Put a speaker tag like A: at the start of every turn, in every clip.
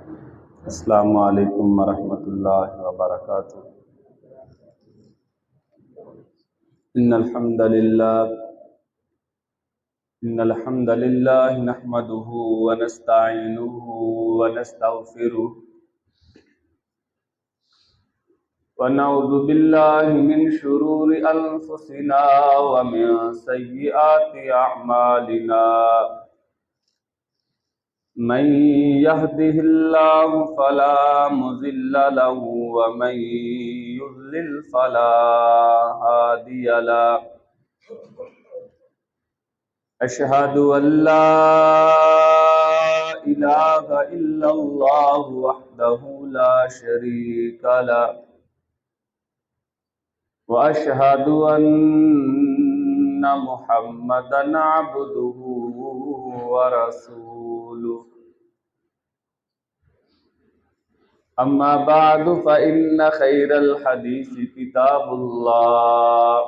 A: अस्सलामु अलैकुम वरहमतुल्लाहि वबरकातुहू। इन्नल हम्दलिल्लाह नहमदुहु व नस्तईनुहु व नस्तगफिरुहु व नऊज़ु बिल्लाहि मिन शुरूरि अनफुसिना व मिन सय्यिआति अअमालिना। मन यहदिहिल्लाहु फला मुज़िल्ल लहु व मन युज़्लिल फला हादिय लहु। अशहदु अल्ला इलाहा इल्लल्लाह वहदहु ला शरीका लहु व अशहदु अन्ना मुहम्मदन अब्दुहु व रसूलुहु। अम्मा बअदु फ़इन्न खैरल हदीसी किताबुल्लाह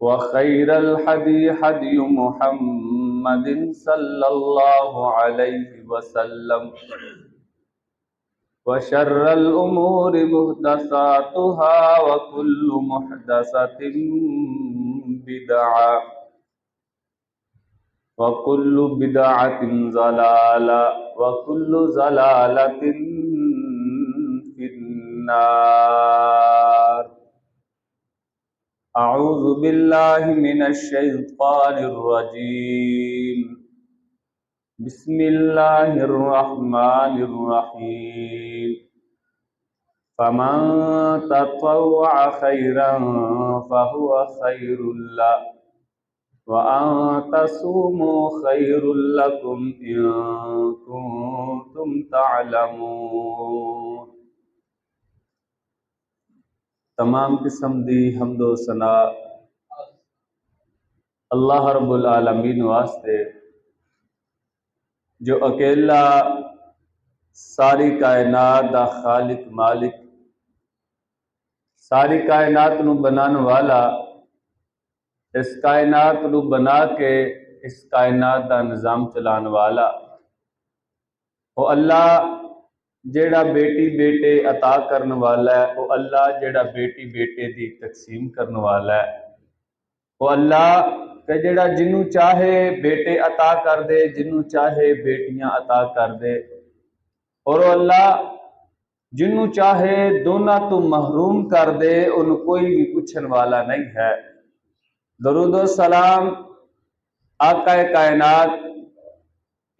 A: व खैरल हदी हदी मुहम्मदिन सल्लल्लाहु अलैहि वसल्लम व शर्रल उमूरि मुहदसातुहा व कुल्लु मुहदसतिन बिदअह व कुल्लु बिदअतिन ज़लाला व कुल्लु ज़लालतिन फिन्नार। अऊज़ु बिल्लाहि मिनश शैतानिर रजीम। बिस्मिल्लाहिर रहमानिर रहीम। फमन ततव्वअ खैरन फहुव खैरुल लहु व अन तसूमू खैरुल लकुम इन कुंतुम तअलमून। तमाम किस्म दी हम्दो सना अल्लाह रब्बुल आलमीन वास्ते जो अकेला सारी कायनात दा खालिक मालिक, सारी कायनात नू बनाने वाला, इस कायनात नू बना के इस कायनात दा निज़ाम चलाने वाला वो अल्लाह जेड़ा बेटी बेटे अता करने वाला है, वो अल्लाह जेड़ा बेटी बेटे दी तकसीम करने वाला है, वो अल्लाह के जेड़ा जिन्नू चाहे बेटे अता कर दे, जिन्नू चाहे बेटियां अता कर दे, और वो अल्लाह जिन्नू चाहे दोनों तो महरूम कर दे, उन कोई भी पूछने वाला नहीं है। दरूद व सलाम आका कायनात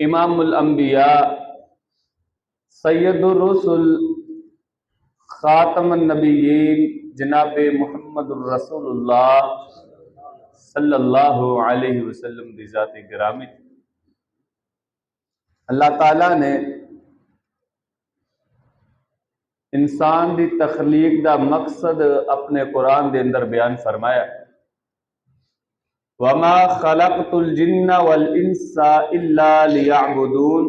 A: इमामुल अंबिया सैयदुर रसूल खातमुन नबिय्यीन जनाब मुहम्मदुर रसूलुल्लाह सल्लल्लाहु अलैहि वसल्लम दी ज़ात गिरामी। अल्लाह ताला ने इंसान दी तखलीक दा मकसद अपने कुरान दे अंदर बयान फरमाया, वमा खलक़तुल जिन्ना वल इंसा इल्ला लियअबुदून,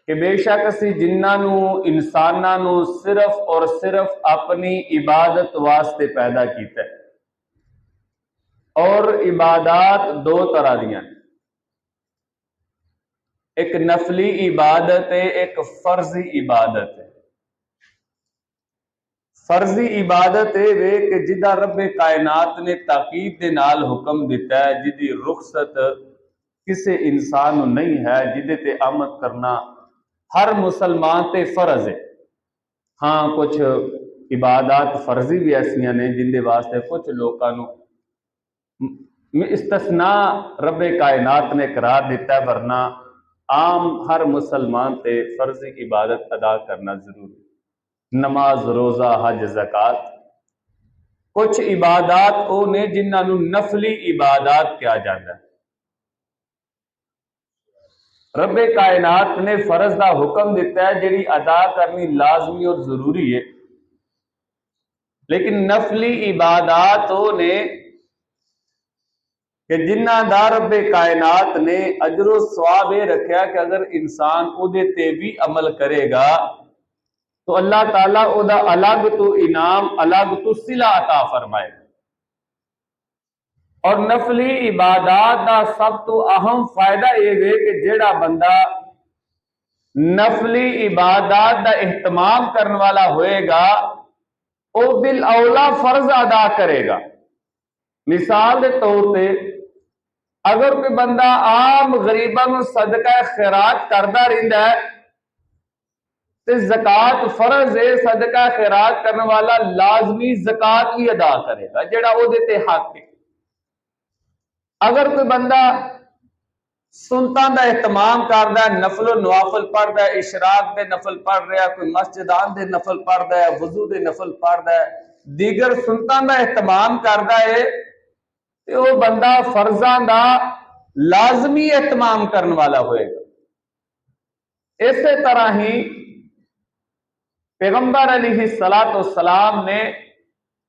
A: कि बेशक असी जिन्ना नू इंसाना नू सिर्फ और सिर्फ अपनी इबादत वास्ते पैदा किया है। और इबादत दो तरह दियां, एक नफली इबादत है, एक फर्जी इबादत है। फर्जी इबादत वे कि जिदा रब्बे कायनात ने ताकीद दे नाल हुक्म दिता है, जिदी रुखसत किसी इंसान नू नहीं है, जिदे ते अमल करना हर मुसलमान ते फर्ज है। हाँ, कुछ इबादत फर्जी भी ऐसियां ने जिंदे वास्ते कुछ लोगों इस्तिस्ना रब्बे कायनात ने करार दिता है, वरना आम हर मुसलमान ते फर्जी इबादत अदा करना जरूरी। नमाज, रोजा, हज, ज़कात, कुछ इबादत वो ने जिन्होंने नफली इबादत कहा जाता है। रब्बे कायनात ने फर्ज का हुक्म दिता है जिहड़ी अदा करनी लाजमी और जरूरी है, लेकिन नफली इबादत वो ने कि जिन्ना दा रब्बे कायनात ने अजरो सवाब ये रखा कि अगर इंसान उहदे ते भी अमल करेगा तो अल्लाह ताला उहदा अलग तो इनाम, अलग तो सिला अता फरमाएगा। और नफली इबादत का सब तो अहम फायदा यह है कि जेड़ा बंदा नफली इबादत का एहतमाम करने वाला होएगा वो बिल औला फर्ज अदा करेगा। मिसाल के तौर पर अगर कोई बंदा आम गरीबों को सदका खैरात करता रहिंदा है तो ज़कात फर्ज है, सदका खैरात करने वाला लाजमी ज़कात भी अदा करेगा जेड़ा ओदे ते हक है। अगर कोई बंदा सुनता का एहतमाम करता है, नफलो नवाफल पढ़ता है, इशराक के नफल पढ़ रहा, कोई मस्जिदान के नफल पढ़ता है, वजू के नफल पढ़ता है, दीगर सुनता का एहतमाम करता है तो वह बंदा फर्जा का लाजमी एहतमाम करने वाला होएगा। इस तरह ही पैगंबर अलैहिस्सलाम ने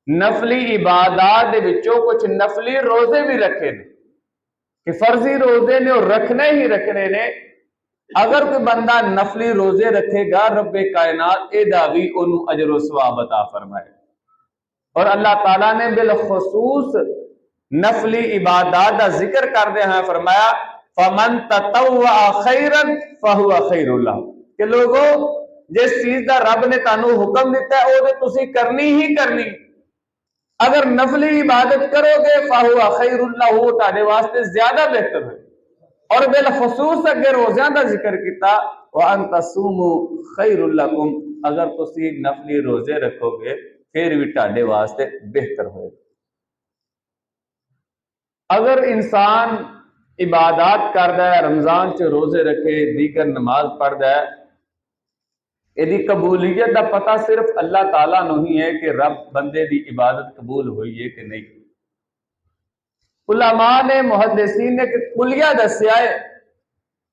A: नफली इबादत के विचों कुछ नफली रोजे भी रखे ने कि फर्जी रोजे ने और रखने ही रखने ने। अगर कोई बंदा नफली रोजे रखेगा रब्बे कायनात एदा भी उन्होंने अजर व सवाब अता फरमाए। और अल्लाह ताला ने बिलखसूस नफली इबादत का जिक्र करते हैं फरमाया फमन ततव्वा खैरन फहुवा खैरुल लह कि लोगों जिस चीज का रब ने तानू हुक्म दिता है वो तुसी करनी ही करनी। अगर नफली इबादत करोगे फाहुआ खैरुल्लाह वो तारे वास्ते ज्यादा बेहतर है। और बिलखसूस अगे रोज़ा का जिक्र किया व अन तसूमु खैरुल लकुम अगर तुसी नफली रोजे रखोगे फिर भी तारे वास्ते बेहतर होएगा। अगर इंसान इबादत करता है, रमजान च रोजे रखे, दीगर नमाज पढ़ता है, यदि कबूलियत का पता सिर्फ अल्लाह ताला नूं ही है कि रब बंदे की इबादत कबूल हुई है कि नहीं। उलमा ने मुहद्दिसीन ने कुलिया दसिया है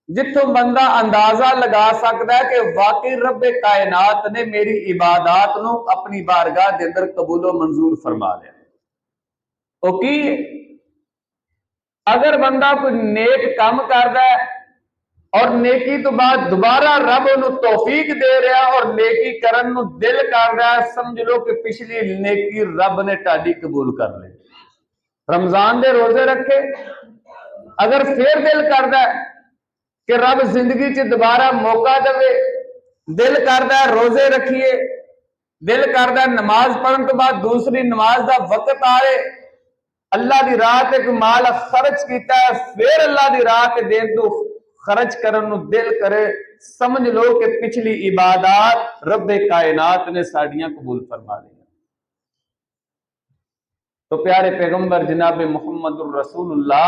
A: जिथों बंदा अंदाजा लगा सकता है कि वाकई रब्बे कायनात ने मेरी इबादत नूं अपनी बारगाह के अंदर कबूलो मंजूर फरमा लिया। तो की अगर बंदा कोई नेक काम करता है और नेकी तो बाद दोबारा रब उन्हें तौफीक दे रहा और नेकी करन नूं दिल कर रहा है, समझ लो कि पिछली नेकी रब ने ताड़ी कबूल कर ली। रमजान के रोजे रखे, अगर फिर दिल करता है कि रब जिंदगी च दोबारा मौका दे, दिल करता है रोजे रखिए, दिल करता है नमाज पढ़ने तो बाद दूसरी नमाज का वक्त आए, अल्लाह की राह ते माल खर्च किया है फिर अल्लाह की राह ते देन तो खर्च करने दिल करे, समझ लो कि पिछली इबादत रब्बे कायनात ने साड़ियां कबूल फरमा ली। तो प्यारे पैगंबर जनाब मुहम्मदुर रसूलुल्लाह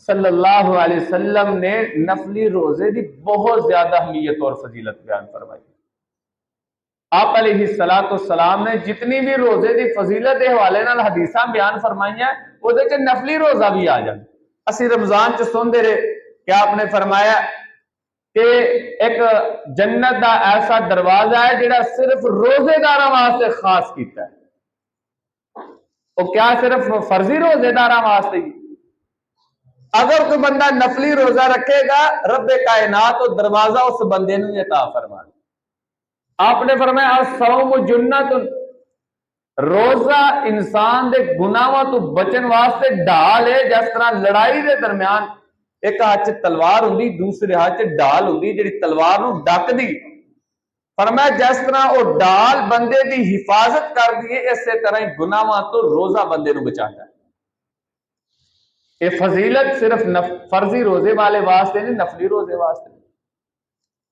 A: सल्लल्लाहु अलैहि वसल्लम ने नफली रोजे की बहुत ज्यादा अहमियत और फजीलत बयान फरमाई। आप अलैहिस्सलाम ने जितनी भी रोजे की फजीलत के हवाले नाल हदीसां बयान फरमाइयां उहदे च नफली रोजा भी आ जाए। असी रमजान च सुनते रहे कि आपने फरमाया कि एक जन्नत का ऐसा दरवाजा है जिहड़ा सिर्फ रोजेदारां वास्ते खास किया है। तो क्या सिर्फ फर्जी रोजेदारां वास्ते ही? अगर कोई बंदा नफली रोजा रखेगा रब्बे कायनात तो दरवाजा उस बंदे नूं अता फरमा। आपने फरमाया सौम जुन्नतुन रोजा इंसान के गुनाहों तो बचन वास्ते ढाल है। जिस तरह लड़ाई के दरम्यान एक हाथ च तलवार होंदी दूसरे हाथ च ढाल होंदी जिहड़ी तलवार नूं ढकदी, फरमाया जिस तरह वो ढाल बंदे की हिफाजत करती है इस तरह ही गुनाहों तो रोजा बंदे नूं बचाता है। ये फजीलत सिर्फ फर्जी रोजे वाले वास्ते नहीं, नफली रोजे वास्ते।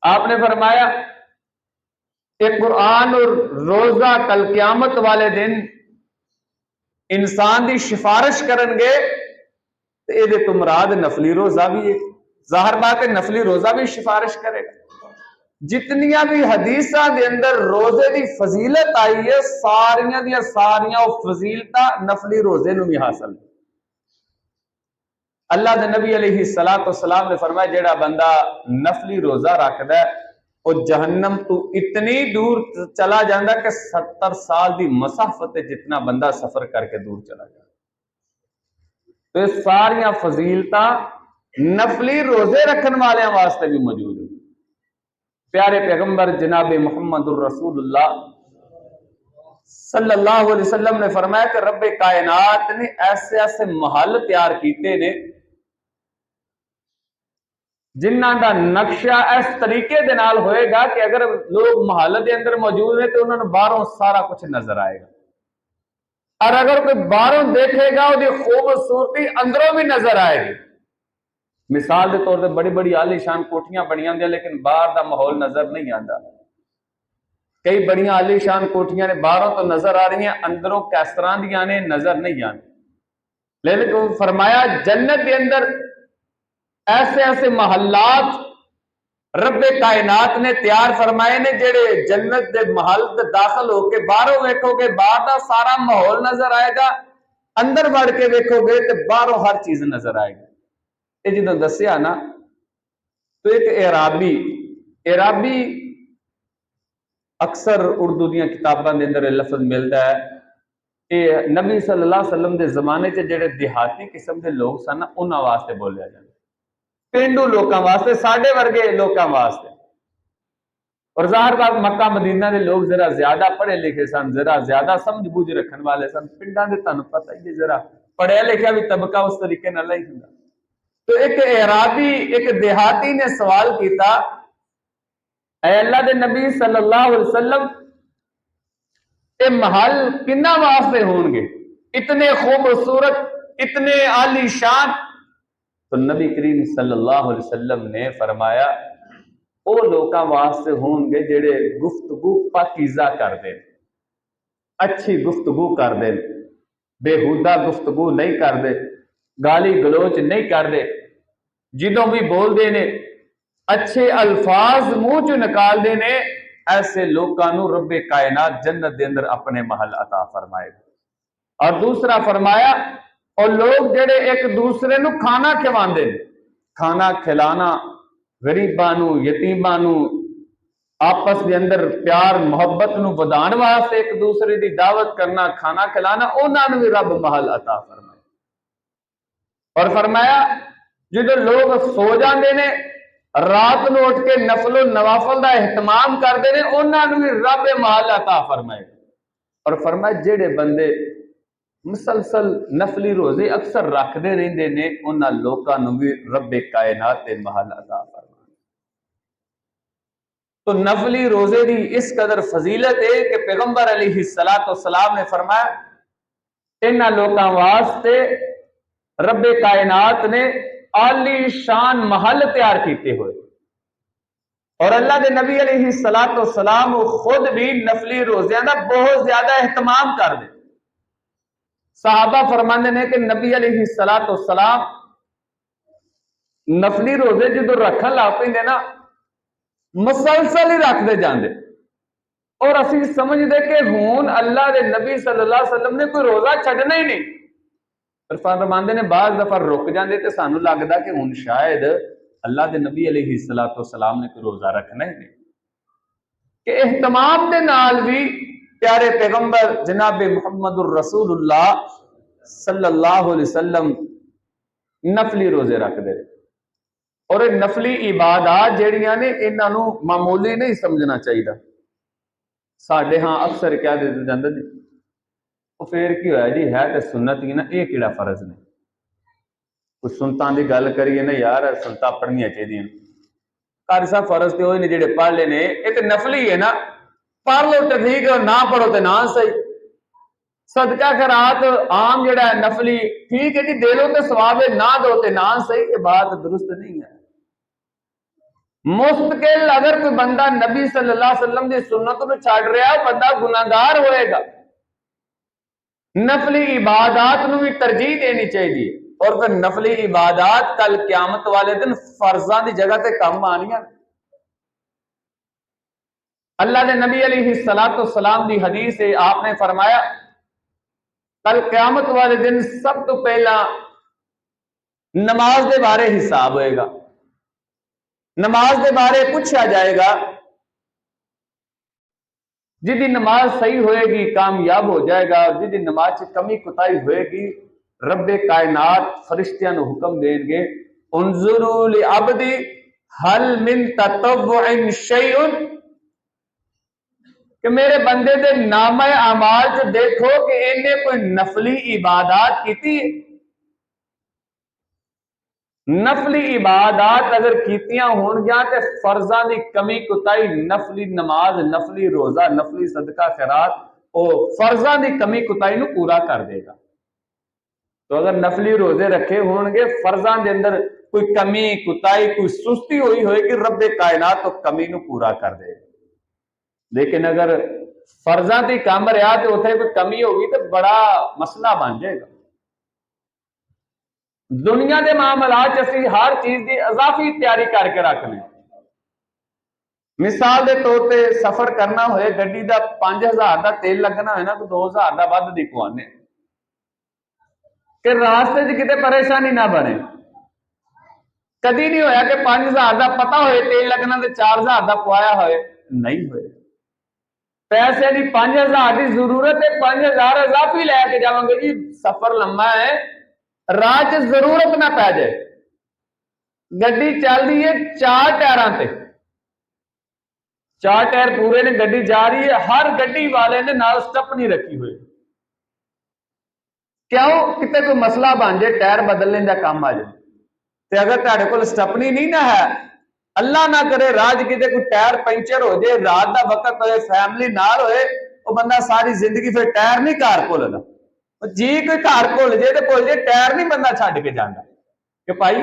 A: आपने फरमाया कि कुरान और रोजा कल क़यामत वाले दिन इंसान की सिफारिश करनगे तो ये तो मुराद नफली रोजा भी है। जाहिर बात है नफली रोजा भी सिफारिश करेगा। जितनियां भी हदीसां के अंदर रोजे की फजीलत आई है सारियां दी सारियां फजीलत नफली रोजे नूं भी हासिल। अल्लाह के नबी अलैहिस्सलाम ने फरमाया जेड़ा बंदा नफली रोजा रखता है वो जहन्नम तो इतनी दूर चला जाता कि 70 साल की मसाफत जितना बंदा सफर करके दूर चला जाता। तो ये सारियां फजीलत नफली रोजे रखने वाले वास्ते भी मौजूद है। प्यारे पैगंबर जनाब मुहम्मदुर रसूलुल्लाह सल्लल्लाहु अलैहि वसल्लम ने फरमाया कि रब कायनात ने ऐसे ऐसे महल तैयार किए ने जिन्हों का नक्शा इस तरीके दे नाल होएगा कि अगर लोग महल के अंदर मौजूद है तो उन्होंने बाहरों सारा कुछ नजर आएगा, और अगर कोई बाहरों देखेगा वो खूबसूरती अंदरों भी नजर आएगी। मिसाल के तौर पर बड़ी बड़ी आलीशान कोठियां बनिया होंगे लेकिन बाहर का माहौल नजर नहीं आता। कई बड़िया आलीशान कोठियां ने बाहरों तो नजर आ रही हैं, अंदरों किस तरह दियां ने नजर नहीं आती। लेकिन फरमाया जन्नत के अंदर ऐसे ऐसे महल्लात रब्बे कायनात ने तैयार फरमाए ने, जेड़े जन्नत के महल दाखिल होके बाहरों वेखोगे बाहर का सारा माहौल नजर आएगा, अंदर बढ़ के वेखोगे तो बाहरों हर चीज नजर आएगी। ये जो दसिया ना, तो एक एराबी अक्सर उर्दू दी किताबों के अंदर लफ्ज मिलता है कि नबी सल्लल्लाहु अलैहि वसल्लम के जमाने च जेड़े देहाती किस्म के लोग सन उन्होंने वास्ते बोलिया जाता, पेंडू लोगों वास्ते, साढ़े वर्गे लोगों वास्ते। और जाहिर बात मक्का मदीना के लोग जरा ज्यादा पढ़े लिखे सन, जरा ज्यादा समझ बूझ रखने वाले सन। पिंडा के तुहानू पता ही है जरा पढ़िया लिखा भी तबका उस तरीके नाल ही हुंदा। तो एक एराबी एक देहाती ने सवाल किया, अल्लाह के नबी सल्लल्लाहु अलैहि वसल्लम ये महल किन्ना वास्ते होंगे, इतने खूबसूरत, इतने आलीशान? तो नबी करीम सल्लल्लाहु अलैहि वसल्लम ने फरमाया वो लोगों वास्ते होंगे जेड़े गुफ्तगू पाकीज़ा कर दे, अच्छी गुफ्तगू कर दे, बेहुदा गुफ्तगू नहीं कर दे, गाली गलोच नहीं कर दे, जिदों भी बोलते ने अच्छे अल्फाज मुंह चो निकालते ने, ऐसे लोगों रब्बे कायनात जन्नत के अंदर अपने महल अता फरमाएगा। और दूसरा फरमाया और लोग जेड़े एक दूसरे को खाना खिलाते, खाना खिलाना गरीबानू यतीमानू आपस के अंदर प्यार मुहब्बत नूं वधाण वास्ते एक दूसरे की दावत करना, खाना खिलाना, उन्होंने भी रब महल अता फरमाया। और फरमाया जो लोग सो जाते हैं रात को उठ के नफलो नवाफल का एहतमाम करते हैं, उन्होंने भी रब महल अता फरमाए। और फरमाया जेड़े बंदे मुसलसल नफली रोजे अक्सर रखते रहते हैं उन्होंने लोगों भी रब्बे कायनात के महल अता फरमाए। तो नफली रोजे की इस कदर फजीलत है कि पैगंबर अलैहिस्सलाम ने फरमाया इन्हां लोगों वास्ते रब्बे कायनात ने आली शान महल तैयार किए हुए। और अल्लाह के नबी अलैहिस्सलाम खुद भी नफली रोजियां का बहुत ज्यादा एहतमाम कर दे। सहाबा फरमाते हैं कि नबी अलैहिस्सलाम नफली रोजे जो रखन लग पेंदे ना मुसलसल ही रखते जाते, और असी समझते कि हुण अल्लाह के नबी सल्लल्लाहु अलैहि वसल्लम ने कोई रोजा छड्डना ही नहीं। फरमाते ने बाज दफा रुक जाते तो सानू लगता कि हुण शायद अल्लाह के नबी अलैहिस्सलाम ने कोई रोजा रखना ही नहीं, कि एहतमाम के नाल भी प्यारे पैगंबर जनाब मुहम्मदुर रसूलुल्लाह सल्लल्लाहु अलैहि वसल्लम नफली रोजे रखते रहे। और नफली इबादत जड़ियां ने इन्हों मामूली नहीं समझना चाहिए। साढ़े हाँ अक्सर क्या दे जाते जी फिर की होया जी है तो सुन्नत ही ना, ये किहड़ा फर्ज ने, कुछ सुनतां की गल करिए ना यार, सुनता पढ़निया चाहिए। घर साहब फर्ज तो वही ने जेडे पढ़ ले, ये तो नफली है ना, पढ़ लो तो ठीक है, ना पढ़ो तो ना सही। सदका खैरात आम जड़ा है नफली ठीक है जी, दे लो तो सवाब है, ना दो तो ना सही, ये बात दुरुस्त नहीं है। मुस्तकिल अगर कोई बंदा नबी सल्लल्लाहु अलैहि वसल्लम की सुन्नत को छड़ रहा है, बंदा गुनाहगार होएगा। नफली इबादत को भी तरजीह देनी चाहिए। और फिर नफली इबादत कल क्यामत वाले दिन फर्जा की जगह से कम आनियां। अल्लाह के नबी अलैहिस्सलाम की हदीस है, आपने फरमाया कल क्यामत वाले दिन सब तो पहला नमाज के बारे हिसाब होएगा। नमाज के बारे पूछा जाएगा, जिदी नमाज सही होएगी कामयाब हो जाएगा, और जिदी नमाज की कमी कुताही होएगी रब्बे कायनात फरिश्तियां को हुक्म देंगे उन्जुरू लिअब्दी हल मिन ततव्वुइन शैउन, कि मेरे बंदे दे नामे अमाल च देखो कि इन्हें कोई नफली इबादत की। नफली इबादत अगर कीतियां होणगियां ते फर्जां दी कमी कुताई, नफली नमाज, नफली रोजा, नफली सदका खैरात और फर्जां दी कमी कुताई नूं पूरा कर देगा। तो अगर नफली रोजे रखे होंगे, फर्जां दे अंदर कोई कमी कुताई कोई सुस्ती हुई होएगी, रब्बे कायनात तो कमी नूं पूरा कर देगा। लेकिन अगर फर्जां दी कम रहा तो उत्थे कोई कमी होगी तो बड़ा मसला बन जाएगा। दुनिया के मामलात असीं हर चीज की अजाफी तैयारी करके रखने। मिसाल के तौर पर सफर करना होए, गड्डी का 5000 का तेल लगना है ना, तो 2000 का वध दी पवाने कि रास्ते च किते परेशानी ना बने। कभी नहीं होया कि 5000 का पता होए तेल लगना तो 4000 का पवाया होए, नहीं होए। पैसे की 5000 की जरूरत है, 5000 अजाफी लैके जावांगे जी, सफर लंबा है, राह च जरूरत ना पै जाए। गड्डी चल रही है 4 टायरों से, 4 टायर पूरे ने, गड्डी जा रही है, हर गड्डी वाले ने नाल स्टप नहीं रखी हुई। क्यों? कितने कोई मसला बन जाए, टायर बदलने का काम आ जाए, तो अगर तुहाडे कोल स्टपनी नहीं ना है, अल्लाह ना करे राज किते कोई टायर पंचर हो जाए, रात का वक्त होए, फैमिली नाल होए, वो बंदा सारी जिंदगी फिर टायर नहीं घर भुलदा। जी कोई घर भुल जाए तो भुल जाए, टायर नहीं बंदा छड्ड के जाता कि भाई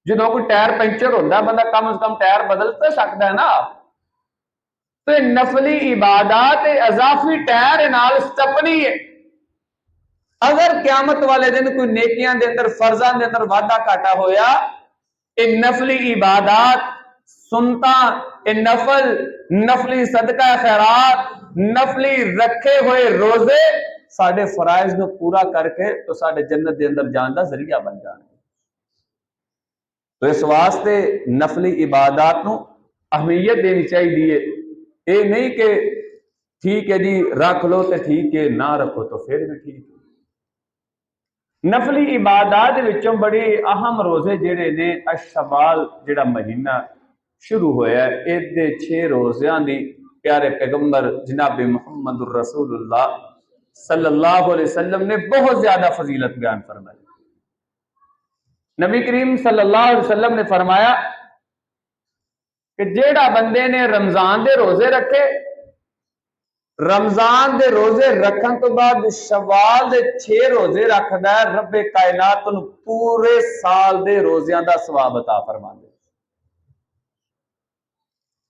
A: जो कोई टायर पंचर होता, बंदा कम से कम टायर बदल तो सकता है ना। तो नफली इबादत अजाफी टायर नाल स्टपनी है। अगर क्यामत वाले दिन कोई नेकियां दे अंदर, फर्जां दे अंदर वाधा घाटा होया, नफली इबादत, सुनता, नफल, नफली सदका खैरात, नफली रखे हुए रोजे साडे फराइज नूं पूरा करके तो साडे जन्नत दे अंदर जान दा जरिया बन जाणगे। तो इस वास्ते नफली इबादत नूं अहमियत देनी चाहिए। ये नहीं कि ठीक है जी रख लो तो ठीक है, ना रखो तो फिर भी ठीक है। नफली इबादत विचों बड़ी अहम रोजे जिहड़े ने, अशबाल जिहड़ा महीना शुरू होया, इहदे 6 रोज़ियां दी प्यारे पैगंबर जनाब मुहम्मद रसूलुल्लाह सल्लल्लाहु अलैहि वसल्लम ने बहुत ज्यादा फजीलत बयान फरमाई। नबी करीम सल्लल्लाहु अलैहि वसल्लम ने फरमाया कि जेड़ा बंदे ने रमजान के रोजे रखे, रमजान के रोजे रखने तो बाद शवाल के 6 रोजे रखता है, रब्बे कायनात नूं पूरे साल के रोजियां का सवाब अता फरमांदे।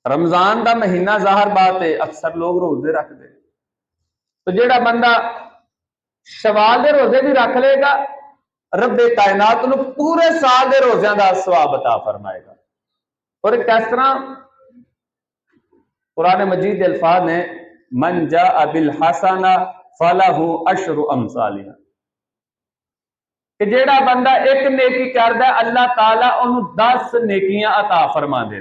A: रमजान का महीना जाहिर बात है अक्सर लोग रोजे रखते, तो जेड़ा बंदा शवाल के रोजे भी रख लेगा, रब्बे कायनात नूं पूरे साल के रोजियां का सवाब अता फरमाएगा। और किस तरह? कुरान मजीद के अल्फाज ने, मन जा बिल हसना फलहु अशरु अमसालिहा, कि जेड़ा बंदा एक नेकी करदा है, अल्लाह ताला उन्होंने 10 नेकियां अता फरमा दे।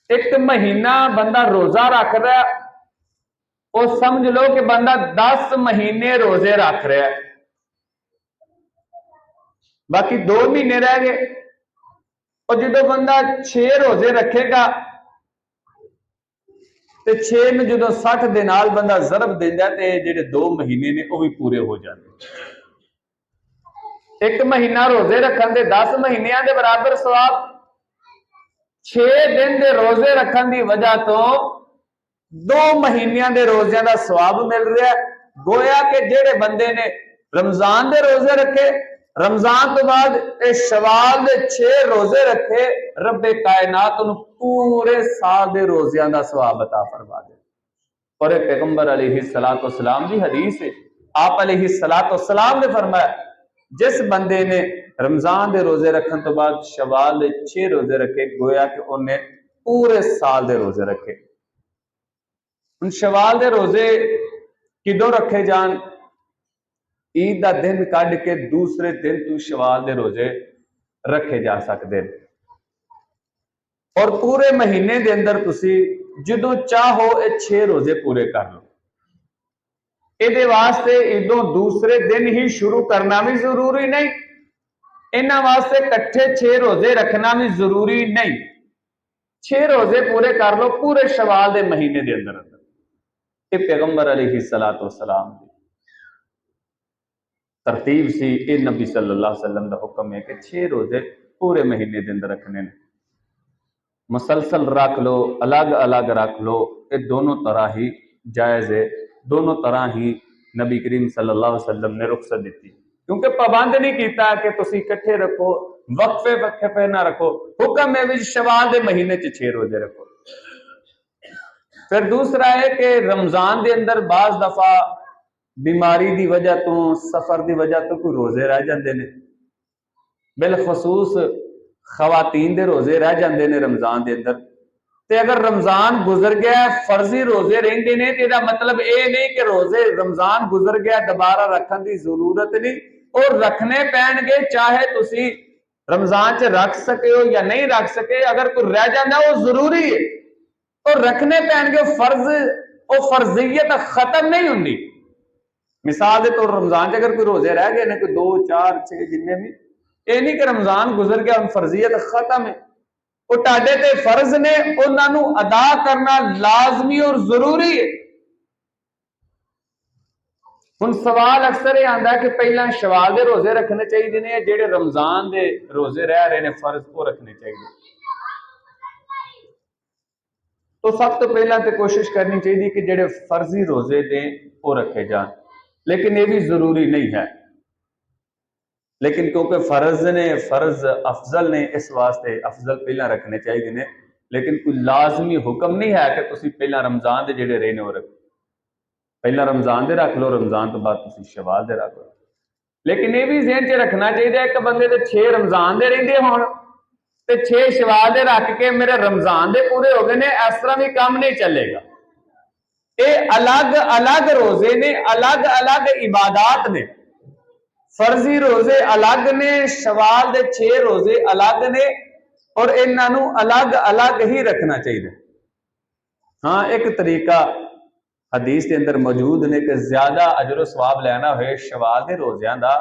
A: एक महीना बंदा रोजा रख रहा है, और समझ लो कि बंदा 10 महीने रोजे रख रहा है, बाकी 2 महीने रह गए। और जो बंदा 6 रोजे रखेगा तो 6 में जो 60 दे नाल बंदा जरब देंदा तो जेडे 2 महीने ने वह भी पूरे हो जाते। एक महीना रोजे रखन दे 10 महीनों के बराबर सवाब, 6 दिन के रोजे रखन की वजह तो 2 महीनों के रोजियां का सवाब मिल रहा है। गोया कि जेडे बंदे ने रमजान के रोजे रखे, रमजान तो बाद शवाल के 6 रोजे रखे, रब्बे कायनात पूरे साल के रोजियां का सवाब अता फरमा दे। और पैगंबर अलैहिस्सलातु वस्सलाम की हदीस है, आप अलैहिस्सलातु वस्सलाम ने फरमाया, जिस बंदे ने रमजान के रोजे रखने तो बाद शवाल के 6 रोजे रखे, गोया कि उन्हें पूरे साल के रोजे रखे। उन शवाल के रोजे किदों रखे जान? ईद का दिन कढ़ के दूसरे दिन तू शवाल के रोजे रखे जा सकते हैं। और पूरे महीने के अंदर तुसी जो चाहो ये 6 रोजे पूरे कर लो। ये वास्ते इदों दूसरे दिन ही शुरू करना भी जरूरी नहीं, इन्होंने वास्ते कट्ठे 6 रोजे रखना भी जरूरी नहीं। 6 रोजे पूरे कर लो पूरे शवाल के महीने के अंदर अंदर। ये पैगंबर अलैहिस्सलातु वस्सलाम की तरतीब सी। ये नबी सल्लल्लाहु अलैहि वसल्लम का हुक्म है कि 6 रोजे पूरे महीने के अंदर रखने ने। मुसलसल रख लो, अलग अलग रख लो, ये दोनों तरह ही जायज़ है। दोनों तरह ही नबी करीम सल्लल्लाहु अलैहि वसल्लम ने रुखसत दी, क्योंकि पाबंद नहीं किया कि तुम इकट्ठे रखो, वक्फे वक्फे ना रखो। हुक्म है भी शवाल के महीने 6 रोजे रखो। फिर दूसरा है कि रमजान के अंदर बाज दफा बीमारी की वजह तो, सफर की वजह तो कोई रोजे रह जाते हैं, बिलखसूस खवातीन के रोजे रह जाते हैं रमजान के अंदर। तो अगर रमजान गुजर गया फर्जी रोजे रेंदे ने, तो मतलब ये नहीं कि रोजे रमजान गुजर गया दोबारा रखने की जरूरत नहीं, और रखने पैणगे चाहे तुसी रमजान च रख सके हो या नहीं रख सके। अगर कोई रह जाता वो जरूरी है तो रखने पैणगे, फर्ज और फर्जियत खत्म नहीं होंगी। मिसाल के तौर रमजान च अगर कोई रोजे रह गए ने, कोई 2 4 6 जिन्ने भी, ये नहीं कि रमजान गुजर गया फर्जियत खत्म है। वो ताडे ते फर्ज ने, उन्होंने अदा करना लाजमी और जरूरी है। हुण सवाल अक्सर यह आता है कि पहला शवाल के रोजे रखने चाहिए ने, जेडे रमजान के रोजे रह रहे हैं फर्ज वो रखने चाहिए। तो सब तो पहला तो कोशिश करनी चाहिए कि जेडे फर्जी रोजे ने वो रखे जान, लेकिन ये भी जरूरी नहीं है। लेकिन क्योंकि फर्ज ने, फर्ज अफजल ने, इस वास्ते अफजल पहला रखने चाहिए ने। लेकिन कोई लाजमी हुक्म नहीं है कि तुम पहला रमजान के जेडे रहे ने वो रखो। पहला रमजान दे रख लो, रमजान तो बाद तुम शवाल दे रख लो। लेकिन यह भी ज़हन च रखना चाहिए एक बंदे के 6 रमजान दे रेंदे होण ते 6 शवाल दे रख के मेरे रमजान दे पूरे हो गए ने, इस तरह भी काम नहीं चलेगा। ये अलग अलग रोजे ने, अलग अलग इबादात ने। फर्जी रोजे अलग ने, शवाल दे 6 रोजे अलग ने, और इन्हों अलग अलग ही रखना चाहिए। हाँ, एक तरीका हदीस के अंदर मौजूद ने कि ज्यादा अजर सवाब लेना हो शवाल के रोज़ियां का,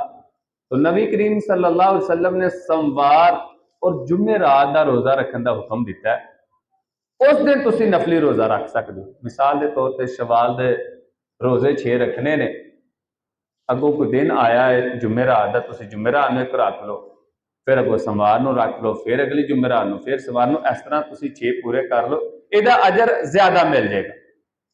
A: तो नबी करीम सल्लल्लाहु अलैहि वसल्लम ने सोमवार और जुमेरात का रोज़ा रखने का हुक्म दिता है। उस दिन तुसी नफली रोज़ा रख सकते हो। मिसाल के तौर पर शवाल के रोज़े 6 रखने ने, अगों कोई दिन आया है जुमेरात का, तुसी जुमेरात में एक रख लो, फिर अगों सोमवार को रख लो, फिर अगली जुमेरात को, फिर सोमवार को, इस तरह तुसी 6 पूरे कर लो, यदा अजर ज्यादा मिल जाएगा।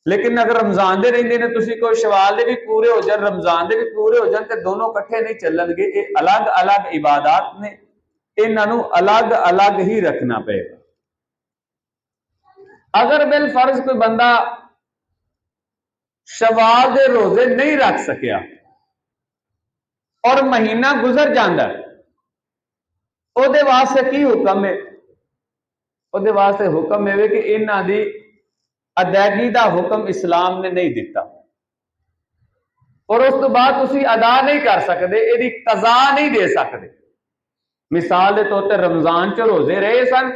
A: लेकिन अगर रमजान दे रहिंदे ने, तुसी कोई शवाल दे भी पूरे हो जाए, रमजान दे भी पूरे हो जाए, तो दोनों इकट्ठे नहीं चलणगे। ये अलग अलग इबादत ने, इन्हों अलग अलग ही रखना पड़ेगा। अगर बिल फर्ज कोई बंदा शवाल दे रोजे नहीं रख सकिया और महीना गुजर जाता है, ਉਹਦੇ वास्ते की हुक्म है? ਉਹਦੇ वास्ते हुक्म है कि इन्हां दी अदायगी का हुक्म इस्लाम ने नहीं दिता, और उस तो बाद तुसी अदा नहीं कर सकते, यदि कज़ा नहीं दे सकते। मिसाल के तौर पर रमजान च रोजे रहे सन,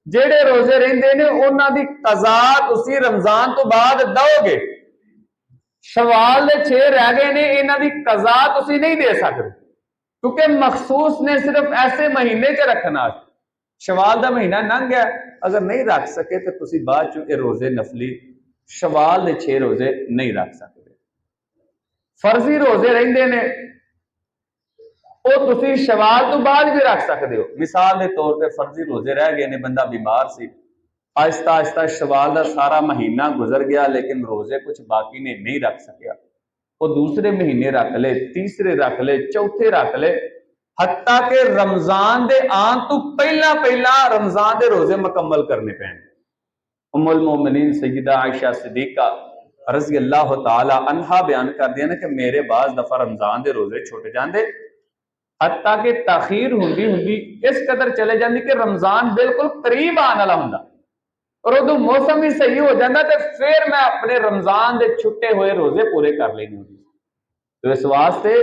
A: जेडे रोजे रहिंदे ने उन्हां दी कज़ा तुसी रमजान तो बाद दोगे। शवाल दे 6 रह गए ने, इन्हां दी कज़ा तुसी नहीं दे सकते, क्योंकि मखसूस ने सिर्फ ऐसे महीने च रखना। शवाल का महीना लंघ गया, अगर नहीं रख सके तो तुसी बाद चुके रोजे नफली शवाल के 6 रोजे नहीं रख सकते। फर्जी रोजे रहिंदे ने, वो तुसी शवाल तो बाद भी रख सकते हो। मिसाल के तौर पर फर्जी रोजे रह गए ने, बंदा बीमार सी, आहिस्ता आहिस्ता शवाल का सारा महीना गुजर गया, लेकिन रोजे कुछ बाकी ने नहीं रख सकिया, वो दूसरे महीने रख ले, तीसरे रख ले, चौथे रख ले, हत्ता के रमजान दे आन तो पहला पहला रमजान दे रोजे मुकम्मल करने पैण। उम्मुल मोमिनीन सय्यदा आयशा सिद्दीका रज़ी अल्लाह तआला अन्हा बयान कर दिया कि मेरे बाज दफा रमजान दे रोजे छुट जाते, हत्ता के ताखीर हुंदी हुंदी इस कदर चले जाती कि रमजान बिल्कुल करीब आने वाला हुंदा, और उदों मौसम भी सही हो जाता, तो फिर मैं अपने रमजान के छुट्टे हुए रोजे पूरे कर लेने होंगे। तो इस वास्ते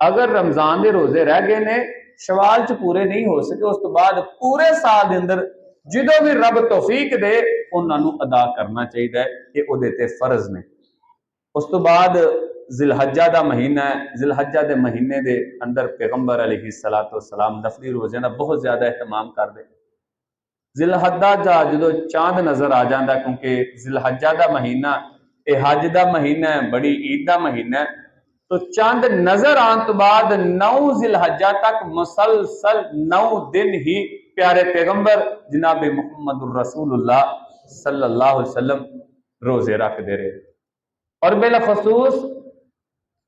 A: अगर रमजान के रोजे रह गए ने, शवाल च पूरे नहीं हो सके, उस तो बाद पूरे साल के अंदर जो भी रब तौफीक दे उन्होंने अदा करना चाहिए, ये उहदे ते फर्ज ने। उस तो बाद जिलहज्जा का महीना है, जिलहज्जा के महीने के अंदर पैगंबर अलैहिस्सलातु वस्सलाम नफली रोजे का बहुत ज्यादा एहतमाम करते। जिलहज्जा दा जो चांद नजर आ जाता, क्योंकि जिलहज्जा का महीना यह हज का महीना है, बड़ी ईद का महीना है, तो चांद नजर आने तो बाद 9 जिलहज्जा तक मुसलसल 9 दिन ही प्यारे पैगंबर जनाब मुहम्मद रसूलुल्लाह सल्लल्लाहु अलैहि वसल्लम रोजे रखते रहे। और बिलखसूस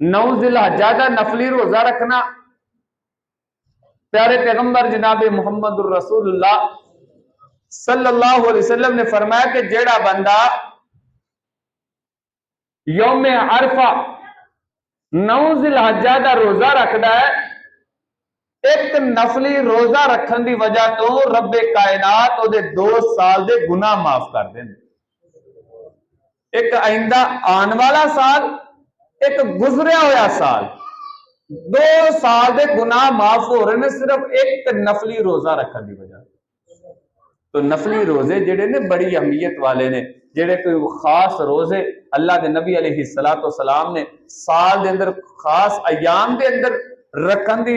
A: 9 जिलहज्जा का नफली रोजा रखना प्यारे पैगंबर जनाब मुहम्मद रसूलुल्लाह सल्लल्लाहु अलैहि वसल्लम ने फरमाया कि जेड़ा बंदा यौम अरफा 9 जिलहज्जा का रोजा रखता है, एक नफली रोजा रखने की वजह तो रब्बे कायनात उहदे 2 साल के गुनाह माफ कर देंगे। एक आइंदा आने वाला साल, एक गुजरिया हुआ साल, 2 साल के गुनाह माफ हो रहे हैं सिर्फ एक नफली रोजा रखने की वजह। तो नफली रोजे जेडे ने बड़ी अहमियत वाले ने, जेडे कोई खास रोजे अल्लाह के नबी अलैहिस्सलातु सलाम ने साल के अंदर खास अयाम के अंदर रखने की